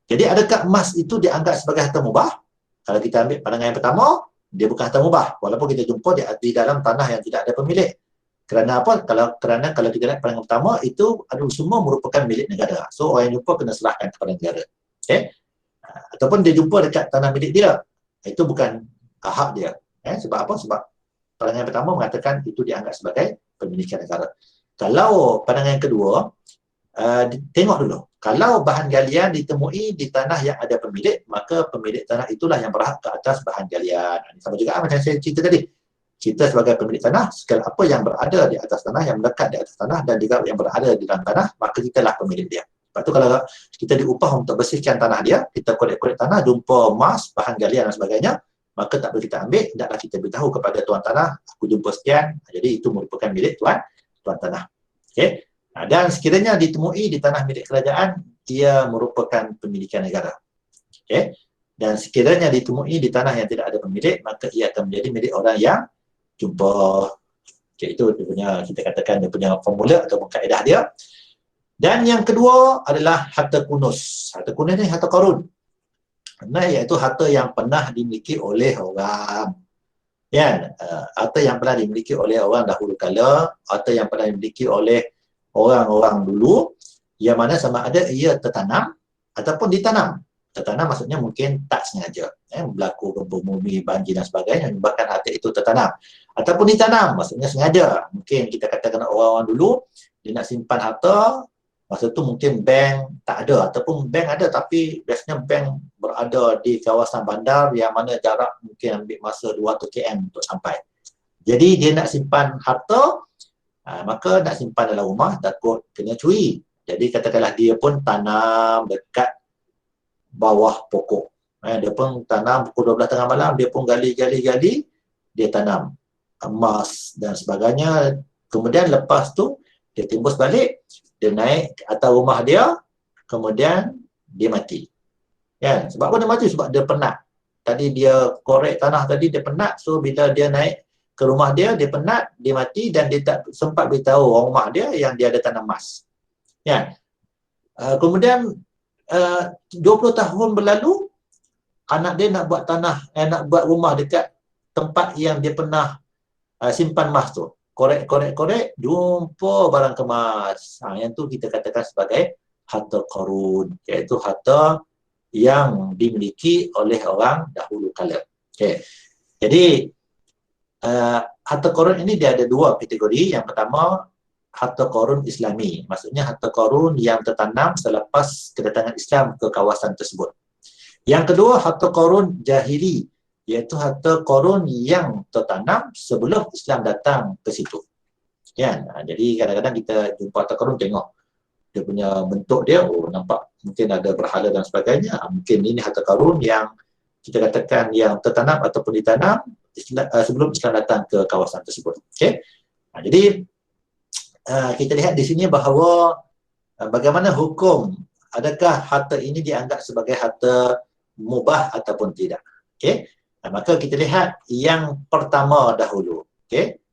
Jadi adakah emas itu dianggap sebagai harta mubah? Kalau kita ambil pandangan yang pertama, dia bukan harta mubah walaupun kita jumpa di dalam tanah yang tidak ada pemilik. Kerana apa? Kalau kita lihat pandangan pertama, itu adalah semua merupakan milik negara. So orang yang jumpa kena serahkan kepada negara. Okay? Ataupun dia jumpa dekat tanah milik dia, itu bukan hak dia. Sebab apa? Sebab pandangan pertama mengatakan itu dianggap sebagai pemilikan negara. Kalau pandangan yang kedua, tengok dulu. Kalau bahan galian ditemui di tanah yang ada pemilik, maka pemilik tanah itulah yang berhak ke atas bahan galian. Sama juga macam saya cerita tadi. Kita sebagai pemilik tanah, segala apa yang berada di atas tanah, yang melekat di atas tanah dan juga yang berada di dalam tanah, maka kitalah pemilik dia. Lepas tu kalau kita diupah untuk bersihkan tanah dia, kita korek-korek tanah, jumpa emas, bahan galian dan sebagainya, maka tak boleh kita ambil, hendaklah kita beritahu kepada tuan tanah, aku jumpa sekian, jadi itu merupakan milik tuan tanah. Okay? Dan sekiranya ditemui di tanah milik kerajaan, ia merupakan pemilikan negara. Okay? Dan sekiranya ditemui di tanah yang tidak ada pemilik, maka ia akan menjadi milik orang yang jumpa. Okay, itu dia punya, kita katakan dia punya formula atau kaedah dia. Dan yang kedua adalah harta kunus. Harta kunus ni harta karun. Iaitu harta yang pernah dimiliki oleh orang. Harta yang pernah dimiliki oleh orang dahulu kala, harta yang pernah dimiliki oleh orang-orang dulu, yang mana sama ada ia tertanam ataupun ditanam. Tertanam maksudnya mungkin tak sengaja, berlaku gempa bumi, banjir dan sebagainya menyebabkan harta itu tertanam. Ataupun ditanam, maksudnya sengaja. Mungkin kita katakan orang-orang dulu, dia nak simpan harta, masa tu mungkin bank tak ada, ataupun bank ada tapi biasanya bank berada di kawasan bandar yang mana jarak mungkin ambil masa 200 km untuk sampai. Jadi dia nak simpan harta, maka nak simpan dalam rumah takut kena curi. Jadi katakanlah dia pun tanam dekat bawah pokok. Dia pun tanam pukul 12 tengah malam, dia pun gali, dia tanam emas dan sebagainya. Kemudian lepas tu, dia timbus balik, dia naik ke atas rumah dia, kemudian dia mati. Sebab apa dia mati? Sebab dia penat. Tadi dia korek tanah tadi, dia penat. So bila dia naik ke rumah dia penat, dia mati dan dia tak sempat beritahu orang rumah dia yang dia ada tanam emas. Kemudian 20 tahun berlalu, anak dia nak buat nak buat rumah dekat tempat yang dia pernah simpan emas tu. Korek, jumpa barang kemas. Yang tu kita katakan sebagai harta karun, iaitu harta yang dimiliki oleh orang dahulu kala. Okay. Jadi harta karun ini dia ada dua kategori. Yang pertama, harta karun Islami. Maksudnya harta karun yang tertanam selepas kedatangan Islam ke kawasan tersebut. Yang kedua, harta karun jahili, iaitu harta karun yang tertanam sebelum Islam datang ke situ. Jadi kadang-kadang kita jumpa harta karun, tengok dia punya bentuk dia, nampak mungkin ada berhala dan sebagainya. Mungkin ini harta karun yang kita katakan yang tertanam ataupun ditanam sebelum Islam datang ke kawasan tersebut. Okay? Jadi kita lihat di sini bahawa bagaimana hukum, adakah harta ini dianggap sebagai harta mubah ataupun tidak. Okay? Maka kita lihat yang pertama dahulu. Okay?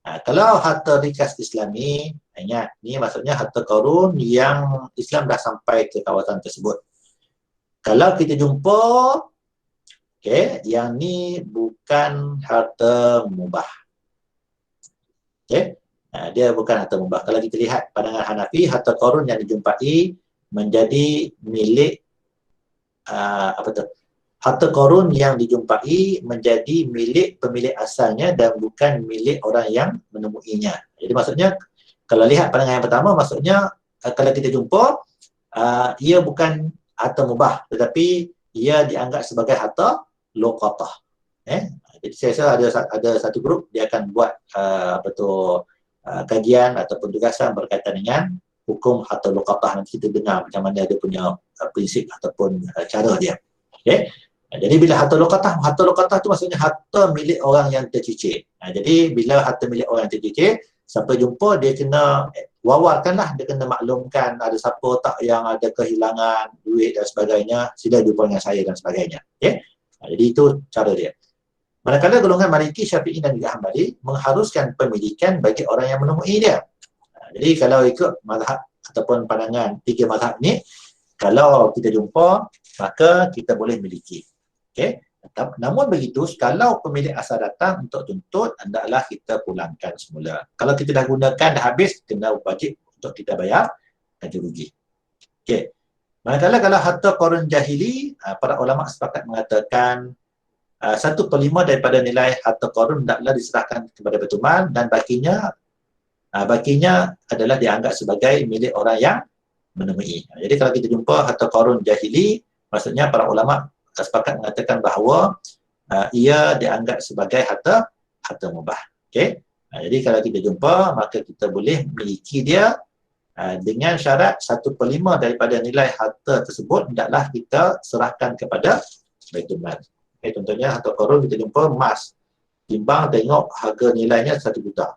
Kalau harta rikas Islami, ingat, ni maksudnya harta karun yang Islam dah sampai ke kawasan tersebut. Kalau kita jumpa, okay, yang ni bukan harta mubah. Okay? Dia bukan harta mubah. Kalau kita lihat pandangan Hanafi, harta karun yang dijumpai menjadi milik harta karun yang dijumpai menjadi milik pemilik asalnya dan bukan milik orang yang menemuinya. Jadi maksudnya, kalau lihat pandangan yang pertama, maksudnya kalau kita jumpa, ia bukan harta mubah, tetapi ia dianggap sebagai harta luqatah. Jadi saya rasa ada satu grup, dia akan buat kajian ataupun tugasan berkaitan dengan hukum harta luqatah. Nanti kita dengar macam mana dia punya prinsip ataupun cara dia. Okay? Jadi bila harta luqatah tu maksudnya harta milik orang yang tercicir. Jadi bila harta milik orang yang tercicir, sampai jumpa dia kena wawarkanlah, dia kena maklumkan ada siapa tak yang ada kehilangan duit dan sebagainya, sila jumpa dengan saya dan sebagainya. Okay? Jadi itu cara dia. Manakala golongan Maliki, Syafi'i dan juga Hambali mengharuskan pemilikan bagi orang yang menemui dia. Jadi kalau ikut mazhab ataupun pandangan tiga mazhab ni, kalau kita jumpa, maka kita boleh miliki. Okay? Namun begitu, kalau pemilik asal datang untuk tuntut, hendaklah kita pulangkan semula. Kalau kita dah gunakan, dah habis, kena wajib untuk kita bayar ganti rugi. Okey. Manakala kalau harta korun jahili, para ulama sepakat mengatakan 1/5 daripada nilai harta korun hendaklah diserahkan kepada Baitul Mal dan bakinya adalah dianggap sebagai milik orang yang menemui. Jadi kalau kita jumpa harta korun jahili, maksudnya para ulama sepakat mengatakan bahawa ia dianggap sebagai harta mubah. Okey. Jadi kalau kita jumpa, maka kita boleh miliki dia dengan syarat 1/5 daripada nilai harta tersebut hendaklah kita serahkan kepada Baitul Mal. Okay, contohnya harta korun kita jumpa emas, timbang tengok harga nilainya 1 juta.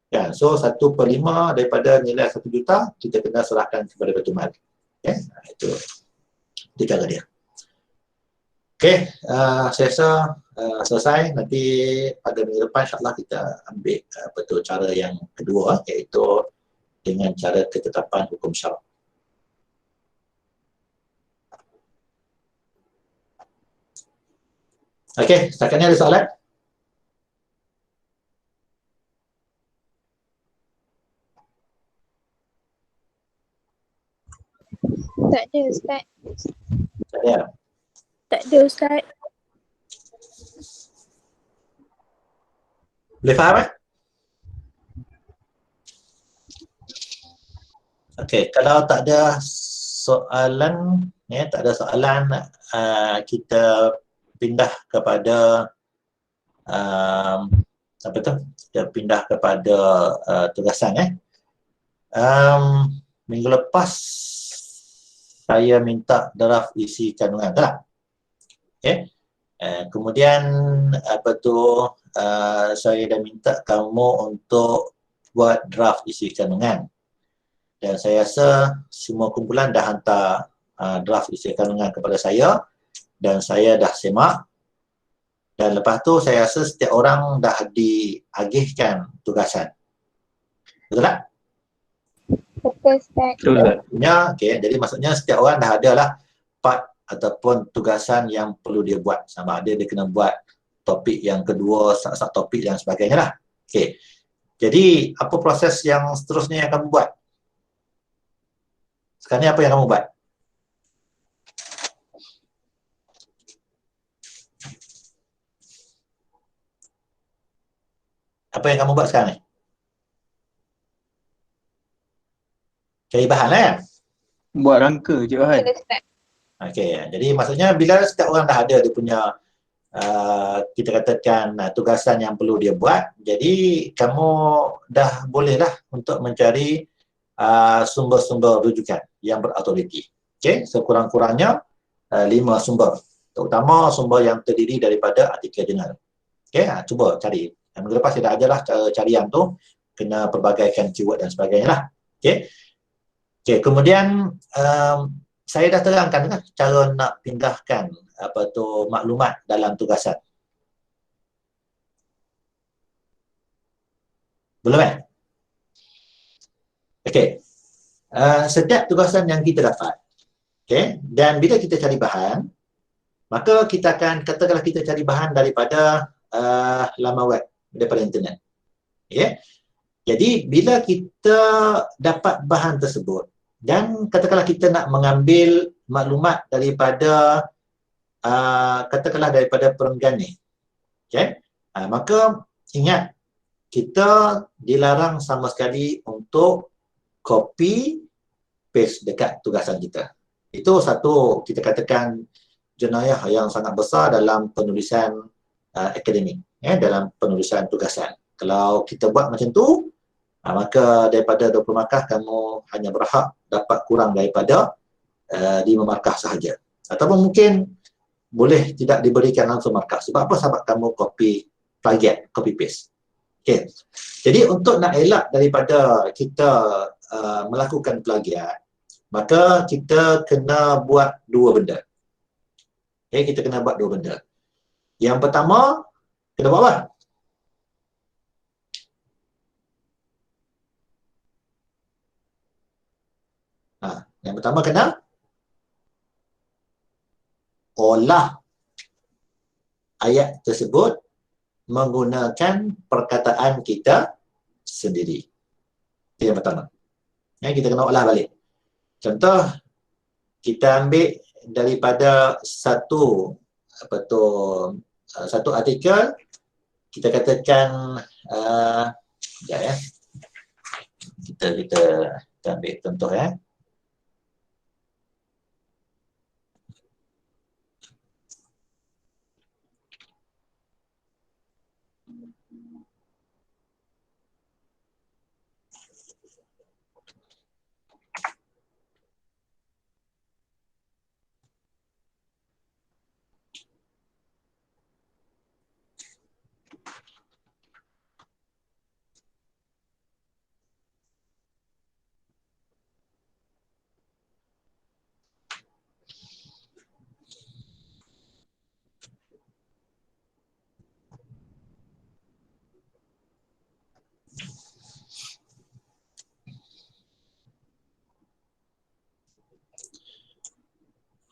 Ya, so 1/5 daripada nilai 1 juta kita kena serahkan kepada Baitul Mal. Okay, itu cara dia. Okey, saya rasa selesai. Nanti pada minggu depan insyaAllah kita ambil cara yang kedua, iaitu dengan cara ketetapan hukum syarak. Okey, setakat ni ada soalan? Tak ada, Ustaz. Tak ada? Tak ada, Ustaz. Boleh faham Okey, kalau tak ada soalan, tak ada soalan, kita pindah kepada apa tu? Kita pindah kepada tugasan. Minggu lepas saya minta draft isi kandungan, tak? Okay. Kemudian saya dah minta kamu untuk buat draft isi kandungan. Dan saya rasa semua kumpulan dah hantar draft isi kandungan kepada saya dan saya dah semak. Dan lepas tu saya rasa setiap orang dah diagihkan tugasan. Betul tak? Betul, Ustaz. Jadi maksudnya setiap orang dah ada lah part ataupun tugasan yang perlu dia buat. Sama ada dia kena buat topik yang kedua, sub topik dan sebagainya lah. Okey. Jadi apa proses yang seterusnya yang kamu buat? Sekarang ni apa yang kamu buat? Apa yang kamu buat sekarang ni? Cari bahan lah kan? Buat rangka je kan. Okey, jadi maksudnya bila setiap orang dah ada dia punya kita katakan tugasan yang perlu dia buat, jadi kamu dah bolehlah untuk mencari sumber-sumber rujukan yang berautoriti. Okey, sekurang-kurangnya 5 sumber, terutama sumber yang terdiri daripada artikel jurnal. Okey, cuba cari. Minggu lepas saya dah ajarlah cara carian tu, kena perbagaikan keyword dan sebagainya lah. Okey. Okey, kemudian saya dah terangkan kan cara nak pindahkan maklumat dalam tugasan. Belum Okey. Setiap tugasan yang kita dapat, okey, dan bila kita cari bahan, maka kita akan katakanlah kita cari bahan daripada laman web, daripada internet. Okey. Jadi bila kita dapat bahan tersebut dan katakanlah kita nak mengambil maklumat daripada katakanlah daripada perenggan ni, okay? Maka ingat kita dilarang sama sekali untuk copy paste dekat tugasan kita. Itu satu kita katakan jenayah yang sangat besar dalam penulisan akademik, dalam penulisan tugasan. Kalau kita buat macam tu, maka daripada 20 markah kamu hanya berhak dapat kurang daripada 5 markah sahaja. Ataupun mungkin boleh tidak diberikan langsung markah. Sebab apa? Sebab kamu plagiat, copy paste. Okay. Jadi untuk nak elak daripada kita melakukan plagiat, maka kita kena buat 2 benda. Okay, kita kena buat 2 benda. Yang pertama, kena buat apa? Yang pertama kena olah ayat tersebut menggunakan perkataan kita sendiri. Itu yang pertama. Kita kena olah balik. Contoh, kita ambil daripada satu satu artikel, kita katakan sekejap ya. Kita ambil contoh ya.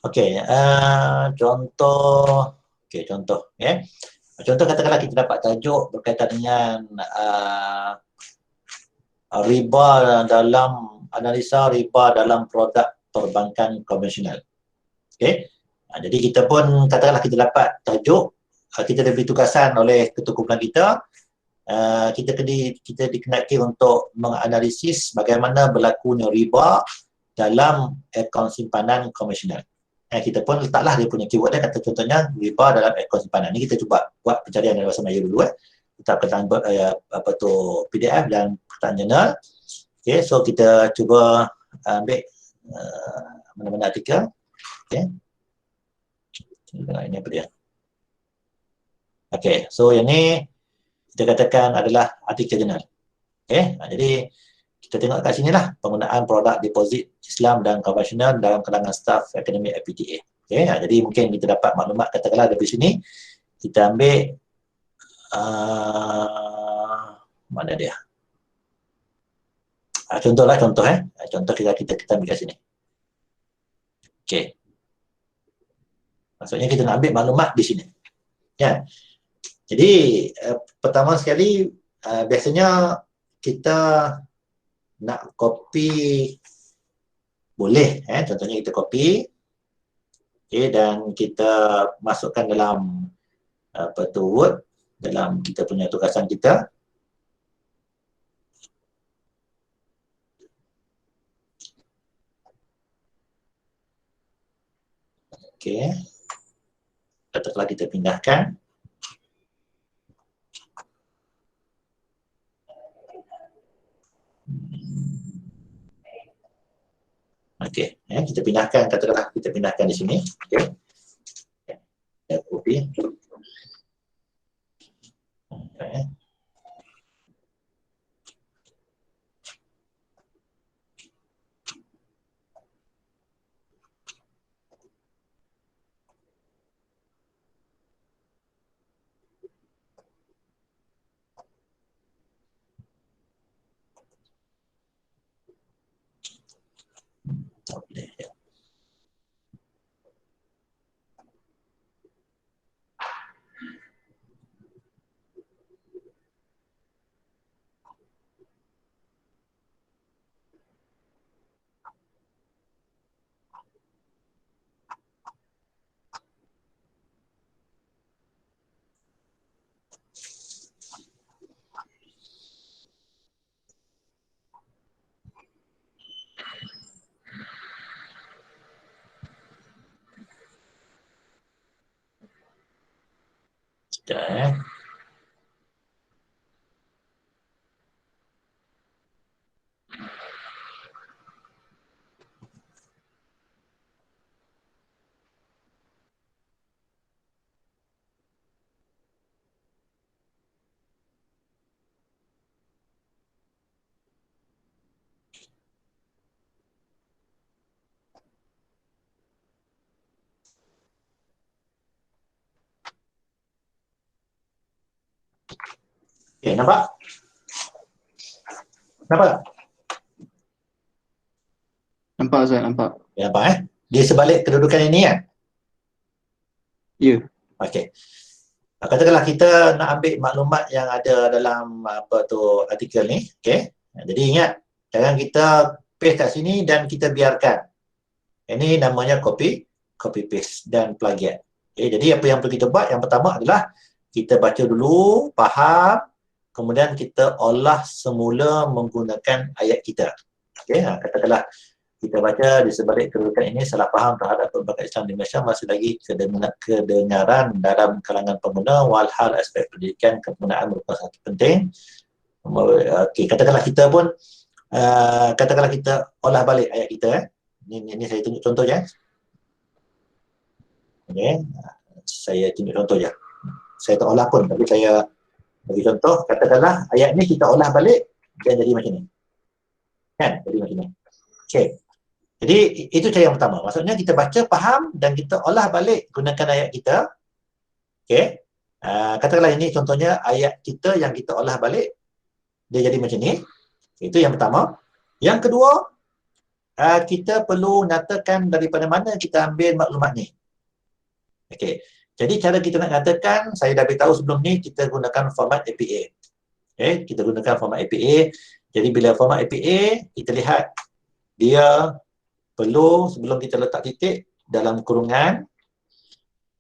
Okey, contoh ya. Contoh katakanlah kita dapat tajuk berkaitan dengan riba dalam analisa riba dalam produk perbankan konvensional. Okey. Jadi kita pun katakanlah kita dapat tajuk, kita diberi tugasan oleh ketua kumpulan kita, kita dikenaki untuk menganalisis bagaimana berlakunya riba dalam akaun simpanan konvensional. Kita pun letaklah dia punya keyword dia, kata contohnya riba dalam akaun simpanan. Ni kita cuba buat pencarian dalam bahasa Melayu dulu kita ketan PDF dan ketan jurnal. Okey, so kita cuba ambil mana-mana artikel. Okey. Ini apa dia? Okey, so yang ni kita katakan adalah artikel jurnal. Okey, jadi kita tengok kat sini lah penggunaan produk deposit Islam dan konvensional dalam kalangan staf akademik FPTA. Okey, jadi mungkin kita dapat maklumat katakanlah dari sini kita ambil mana dia? Contoh kita ambil kat sini. Okey. Maksudnya kita nak ambil maklumat di sini. Ya. Jadi pertama sekali biasanya kita nak copy boleh, contohnya kita copy, dan kita masukkan dalam Word, dalam kita punya tugasan kita. Okey, katakanlah kita pindahkan. Okey, kita pindahkan, katakanlah kita pindahkan di sini. Okey. Copy. Okay. Tak boleh ya. Sekejap. Okey, nampak? Nampak? Nampak Ustaz, nampak. Nampak Dia sebalik kedudukan ini kan? Ya. Okey. Katakanlah kita nak ambil maklumat yang ada dalam artikel ni, okey. Jadi ingat, jangan kita paste kat sini dan kita biarkan. Ini namanya copy paste dan plagiat. Okay, jadi apa yang perlu kita buat, yang pertama adalah kita baca dulu, faham, kemudian kita olah semula menggunakan ayat kita. Okay, katakanlah kita baca di sebalik kedudukan ini salah faham terhadap perbuatan Islam di Malaysia masih lagi kedengaran dalam kalangan pengguna, walhal aspek pendidikan kepengunaaan merupakan satu penting. Okay, katakanlah kita pun katakanlah kita olah balik ayat kita. Ini saya tunjuk contoh je. Okay, saya tunjuk contoh je. Saya tak olah pun, tapi saya bagi contoh. Katakanlah ayat ni kita olah balik dan jadi macam ni. Kan? Jadi macam ni. Okay. Jadi itu cara yang pertama. Maksudnya kita baca, faham dan kita olah balik gunakan ayat kita. Okay. Katakanlah ini contohnya ayat kita yang kita olah balik. Dia jadi macam ni. Itu yang pertama. Yang kedua, kita perlu nyatakan daripada mana kita ambil maklumat ni. Okay. Jadi cara kita nak nyatakan, saya dah beritahu sebelum ni, kita gunakan format APA. Okay. Kita gunakan format APA. Jadi bila format APA, kita lihat dia perlu, sebelum kita letak titik dalam kurungan,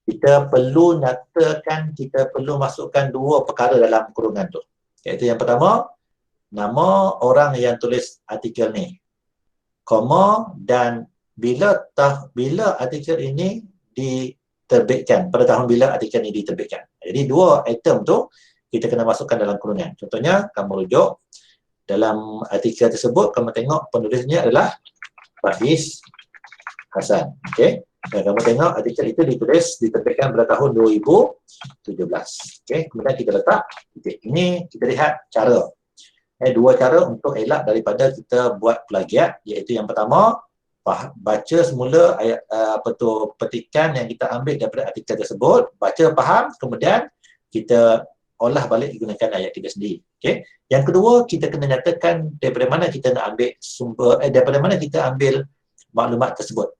kita perlu nyatakan, kita perlu masukkan dua perkara dalam kurungan tu. Iaitu yang pertama, nama orang yang tulis artikel ni, koma, dan bila artikel ini diterbitkan, pada tahun bila artikel ini diterbitkan. Jadi dua item tu kita kena masukkan dalam kurungan. Contohnya, kamu rujuk dalam artikel tersebut, kamu tengok penulisnya adalah Faiz Hassan. Okey. Dan kamu tengok artikel itu diterbitkan pada tahun 2017. Okey. Kemudian kita letak titik. Ini kita lihat cara. Dua cara untuk elak daripada kita buat plagiat, iaitu yang pertama, baca semula ayat petikan yang kita ambil daripada artikel tersebut, baca, faham, kemudian kita olah balik gunakan ayat kita sendiri. Okey. Yang kedua, kita kena nyatakan daripada mana kita nak ambil sumber, daripada mana kita ambil maklumat tersebut.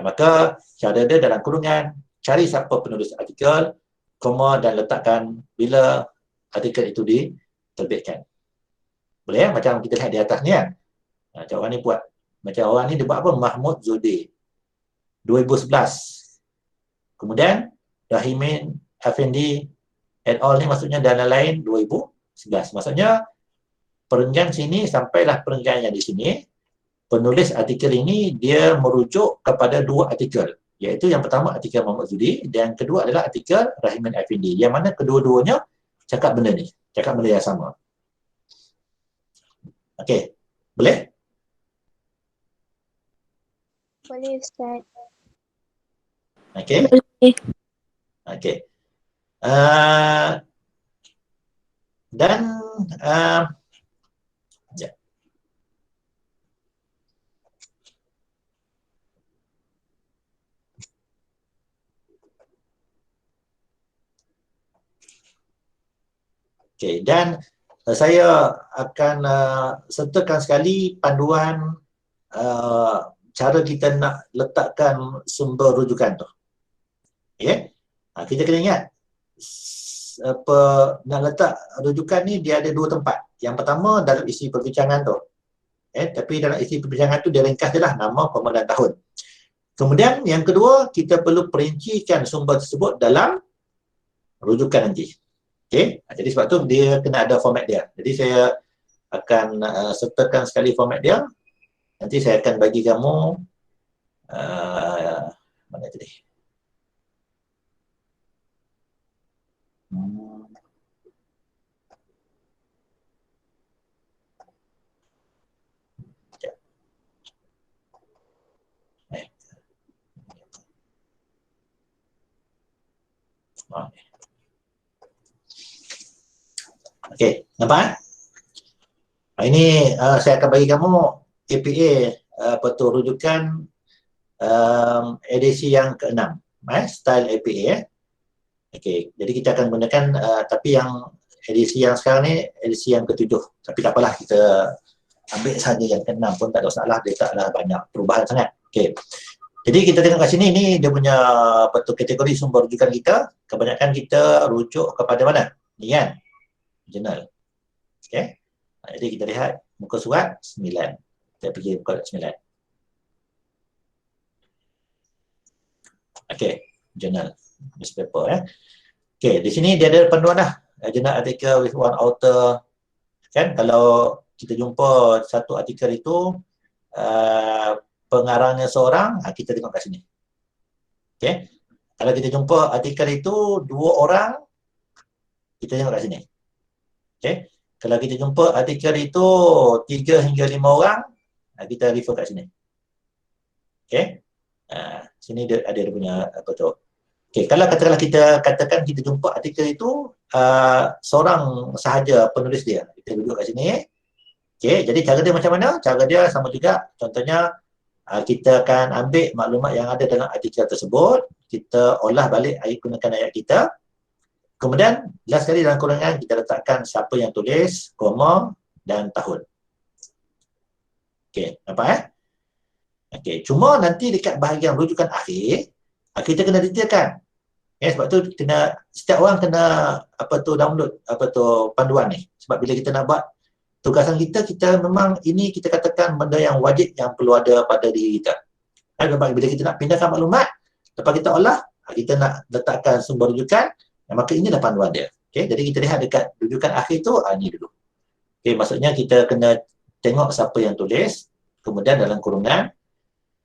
Maka cara dia dalam kurungan, cari siapa penulis artikel, koma, dan letakkan bila artikel itu diterbitkan. Boleh ya? Macam kita lihat di atas ni kan. Macam orang ni buat. Macam orang ni dia buat apa? Mahmud Zudi. 2011. Kemudian Rahimin Effendi et al. Ni maksudnya dana lain 2011. Maksudnya perenggan sini sampailah perenggan yang di sini. Penulis artikel ini dia merujuk kepada dua artikel. Iaitu yang pertama artikel Mahmud Zudi dan yang kedua adalah artikel Rahimin Effendi. Yang mana kedua-duanya cakap benda ni. Cakap benda yang sama. Okey. Boleh? Boleh Ustaz. Okey. Boleh. Okey. Dan sekejap. Okey, dan saya akan sertakan sekali panduan cara kita nak letakkan sumber rujukan tu. Okey. Kita kena ingat nak letak rujukan ni dia ada dua tempat. Yang pertama dalam isi perbincangan tu. Tapi dalam isi perbincangan tu dia ringkas je lah nama, koma dan tahun. Kemudian yang kedua, kita perlu perincikan sumber tersebut dalam rujukan nanti. Okey. Jadi sebab tu dia kena ada format dia. Jadi saya akan sertakan sekali format dia. Nanti saya akan bagi kamu mana tadi? Okey, nampak? Ini saya akan bagi kamu APA rujukan edisi yang ke-6, style APA. Okey, jadi kita akan gunakan tapi yang edisi yang sekarang ni edisi yang ke-7. Tapi tak apalah, kita ambil saja yang ke-6 pun tak ada masalah, dia taklah banyak perubahan sangat. Okey. Jadi kita tengok kat sini, ni dia punya kategori sumber rujukan kita. Kebanyakan kita rujuk kepada mana? Ni kan? Jurnal. Okay. Jadi kita lihat muka surat 9. Kita pergi muka surat 9. Okay. Jurnal. Newspaper. Okay. Di sini dia ada panduan dah. Jurnal article with one author. Kan? Kalau kita jumpa satu artikel itu, pengarangnya seorang, kita tengok kat sini. Okay. Kalau kita jumpa artikel itu 2 orang, kita tengok kat sini. Okay. Kalau kita jumpa artikel itu 3 hingga 5 orang, kita refer kat sini. Okay. Sini dia ada dia punya apa tu. Okay. Kalau katakanlah kita katakan kita jumpa artikel itu seorang sahaja penulis dia. Kita duduk kat sini. Okay. Jadi cara dia macam mana? Cara dia sama juga. Contohnya, kita akan ambil maklumat yang ada dalam artikel tersebut, kita olah balik gunakan ayat kita. Kemudian, last sekali dalam kurungan kita letakkan siapa yang tulis, koma dan tahun. Okey, nampak Okey, cuma nanti dekat bahagian rujukan akhir, kita kena detailkan. Sebab tu setiap orang kena download panduan ni. Sebab bila kita nak buat tugasan kita memang ini kita katakan benda yang wajib yang perlu ada pada diri kita. Bila kita nak pindahkan maklumat, lepas kita olah, kita nak letakkan sumber rujukan, maka inilah panduan dia. Okay? Jadi kita lihat dekat rujukan akhir tu, ni dulu. Okay, maksudnya kita kena tengok siapa yang tulis, kemudian dalam kurungan,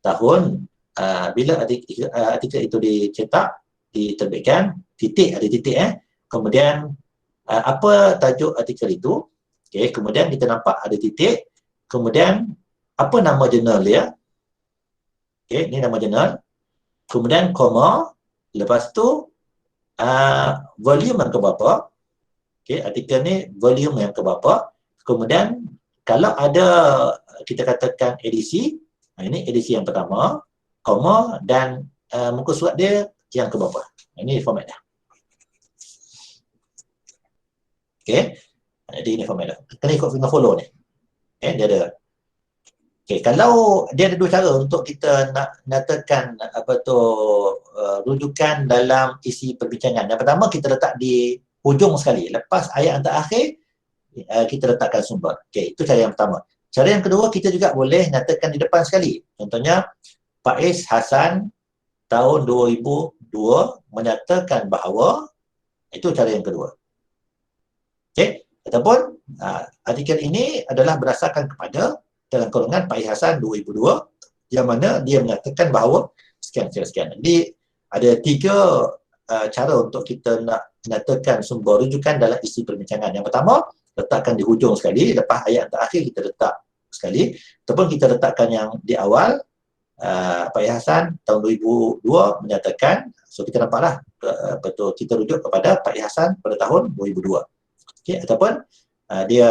tahun, bila artikel itu dicetak, diterbitkan, ada titik, kemudian apa tajuk artikel itu, okay, kemudian kita nampak ada titik, kemudian apa nama jurnal dia, okay, ni nama jurnal, kemudian koma, lepas tu volume yang keberapa, okay, artikel ni volume yang keberapa, kemudian kalau ada kita katakan edisi, ini edisi yang pertama, koma dan muka surat dia yang keberapa. Ini format dia. Okay. Jadi ini format dia. Kena ikut finger follow ni. Okay, dia ada. Okay, kalau dia ada 2 cara untuk kita nak nyatakan rujukan dalam isi perbincangan. Yang pertama kita letak di hujung sekali. Lepas ayat yang terakhir, kita letakkan sumber. Okay, itu cara yang pertama. Cara yang kedua, kita juga boleh nyatakan di depan sekali. Contohnya, Faiz Hasan tahun 2002 menyatakan bahawa, itu cara yang kedua. Okay. Ataupun artikel ini adalah berdasarkan kepada dalam kurungan Faiz Hasan 2002 yang mana dia menyatakan bahawa sekian. Jadi ada 3 cara untuk kita nak menyatakan sumber rujukan dalam isi perbincangan. Yang pertama, letakkan di hujung sekali, lepas ayat terakhir kita letak sekali, ataupun kita letakkan yang di awal. Faiz Hasan tahun 2002 menyatakan, so kita nampaklah kita rujuk kepada Faiz Hasan pada tahun 2002. Okay, ataupun dia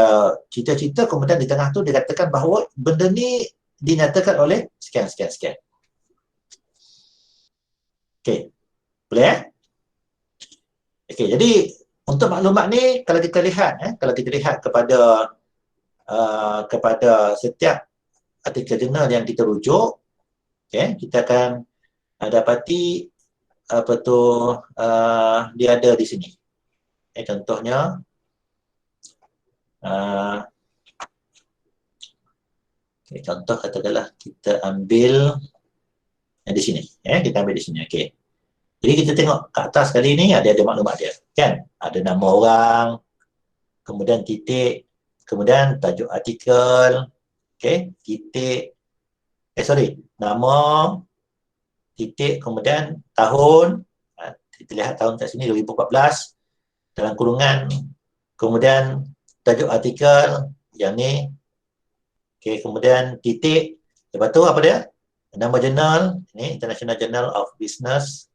cerita-cerita kemudian di tengah tu dia katakan bahawa benda ni dinyatakan oleh sekian. Okey. Boleh Okey, jadi untuk maklumat ni kalau kita lihat kepada setiap artikel jurnal yang kita rujuk, okey, kita akan dapati dia ada di sini. Contohnya contoh katakanlah kita ambil di sini, kita ambil di sini. Okey. Jadi kita tengok kat atas kali ni ada maklumat dia, kan? Ada nama orang, kemudian titik, kemudian tajuk artikel, okey, titik, nama, titik, kemudian tahun, kita lihat tahun kat sini 2014, dalam kurungan, kemudian tajuk artikel yang ni, okey, kemudian titik, lepas tu apa dia? Nama jurnal, ni International Journal of Business.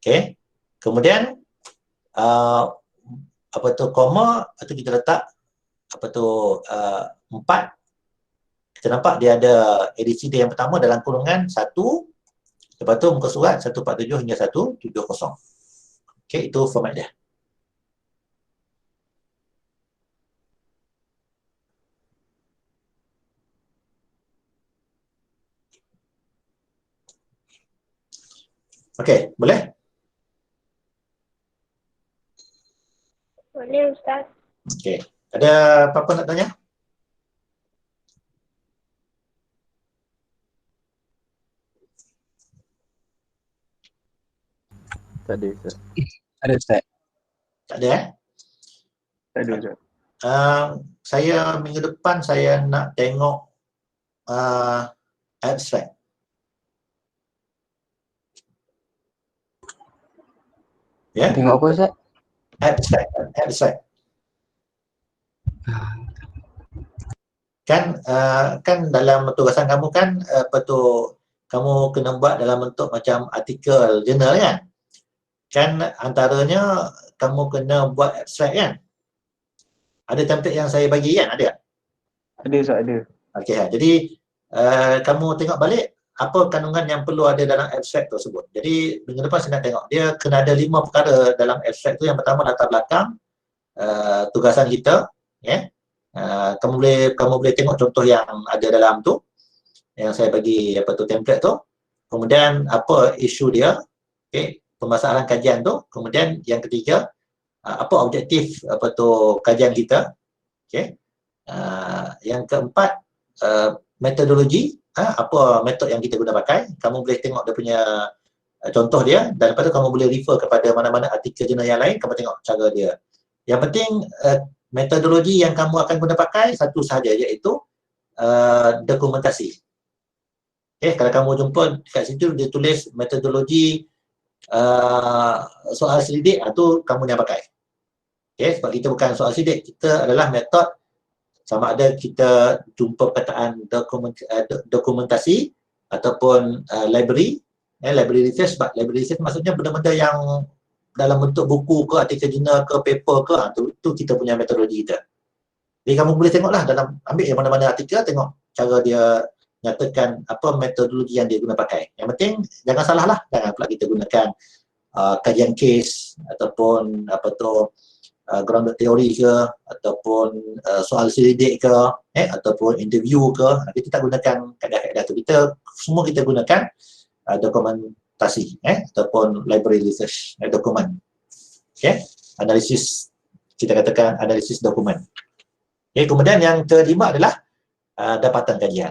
Okey. Kemudian koma, atau kita letak 4. Kita nampak dia ada edisi dia yang pertama dalam kurungan 1, lepas tu muka surat 147 hingga 170. Okey, itu format dia. Okey, boleh? Boleh Ustaz. Okey. Ada apa-apa nak tanya? Tak ada Ustaz. Ada Ustaz. Tak ada Tak ada Ustaz. Saya minggu depan saya nak tengok abstract. Ya, Tengok apa Ustaz? abstract. Kan dalam tugasan kamu kan apa tu, kamu kena buat dalam bentuk macam artikel jurnal kan? Kan antaranya kamu kena buat abstract kan? Ada template yang saya bagi kan? Ada? Ada Ustaz, ada. Okey, jadi kamu tengok balik apa kandungan yang perlu ada dalam abstract tersebut. Jadi minggu depan saya nak tengok. Dia kena ada 5 perkara dalam abstract tu. Yang pertama latar belakang tugasan kita, ya. Kamu boleh tengok contoh yang ada dalam tu, yang saya bagi apa tu template tu. Kemudian apa isu dia, okey, permasalahan kajian tu. Kemudian yang ketiga, apa objektif apa tu kajian kita, okey. Yang keempat, metodologi, apa metod yang kita guna pakai. Kamu boleh tengok dia punya contoh dia, dan lepas tu kamu boleh refer kepada mana-mana artikel jurnal yang lain, kamu tengok cara dia. Yang penting metodologi yang kamu akan guna pakai satu sahaja, iaitu dokumentasi. Okay, kalau kamu jumpa kat situ dia tulis metodologi soal selidik, tu kamu yang pakai. Okay, sebab kita bukan soal selidik, kita adalah metod. Sama ada kita jumpa perkataan dokumentasi ataupun library, library research. Sebab library research maksudnya benda-benda yang dalam bentuk buku ke, artikel jurnal ke, paper ke, tu kita punya metodologi kita. Jadi kamu boleh tengoklah dalam, ambil yang mana-mana artikel, tengok cara dia nyatakan apa metodologi yang dia guna pakai. Yang penting jangan salah lah, jangan pula kita gunakan kajian case ataupun apa tu grounded theory ke, ataupun soal selidik ke, ataupun interview ke. Kita tak gunakan kaedah-kaedah tu. Semua kita gunakan dokumentasi, ataupun library research dokumen. Okay, analisis, kita katakan analisis dokumen. Okay, kemudian yang kelima adalah dapatan kajian.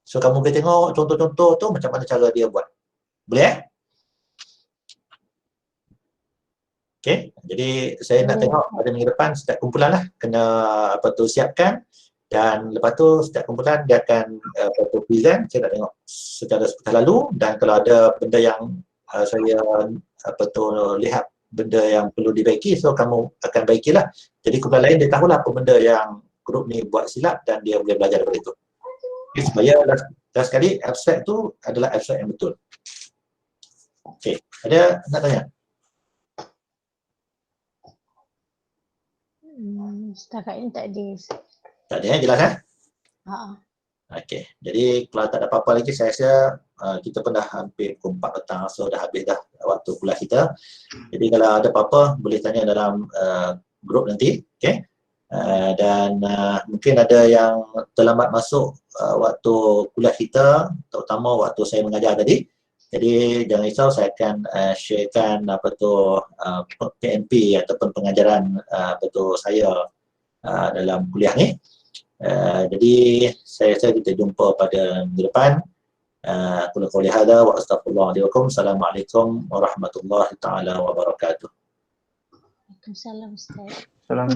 So kamu boleh tengok contoh-contoh tu macam mana cara dia buat. Boleh Okay, jadi saya nak tengok pada minggu depan setiap kumpulan lah kena apa tu siapkan, dan lepas tu setiap kumpulan dia akan apa tu present. Saya nak tengok secara sepenuhnya lalu, dan kalau ada benda yang saya apa tu lihat benda yang perlu dibaiki, so kamu akan baikilah. Jadi kumpulan lain dia tahulah apa benda yang grup ni buat silap dan dia boleh belajar daripada itu. Okay, supaya last sekali abstract tu adalah abstract yang betul. Okey, ada nak tanya? Setakat ni tak ada. Tak ada, jelas Okey, jadi kalau tak ada apa-apa lagi, saya rasa kita pun dah hampir pukul 4 petang, so dah habis dah waktu kuliah kita. Jadi kalau ada apa-apa boleh tanya dalam grup nanti, okey. Dan mungkin ada yang terlambat masuk waktu kuliah kita, terutama waktu saya mengajar tadi. Jadi jangan risau, saya akan sharekan apa tu PMP ataupun pengajaran apa tu saya dalam kuliah ni. Jadi saya rasa kita jumpa pada minggu depan. Aku qouli hadza wa astaghfirullahaladzim. Assalamualaikum warahmatullahi taala wabarakatuh. Waalaikumsalam Ustaz. Salam.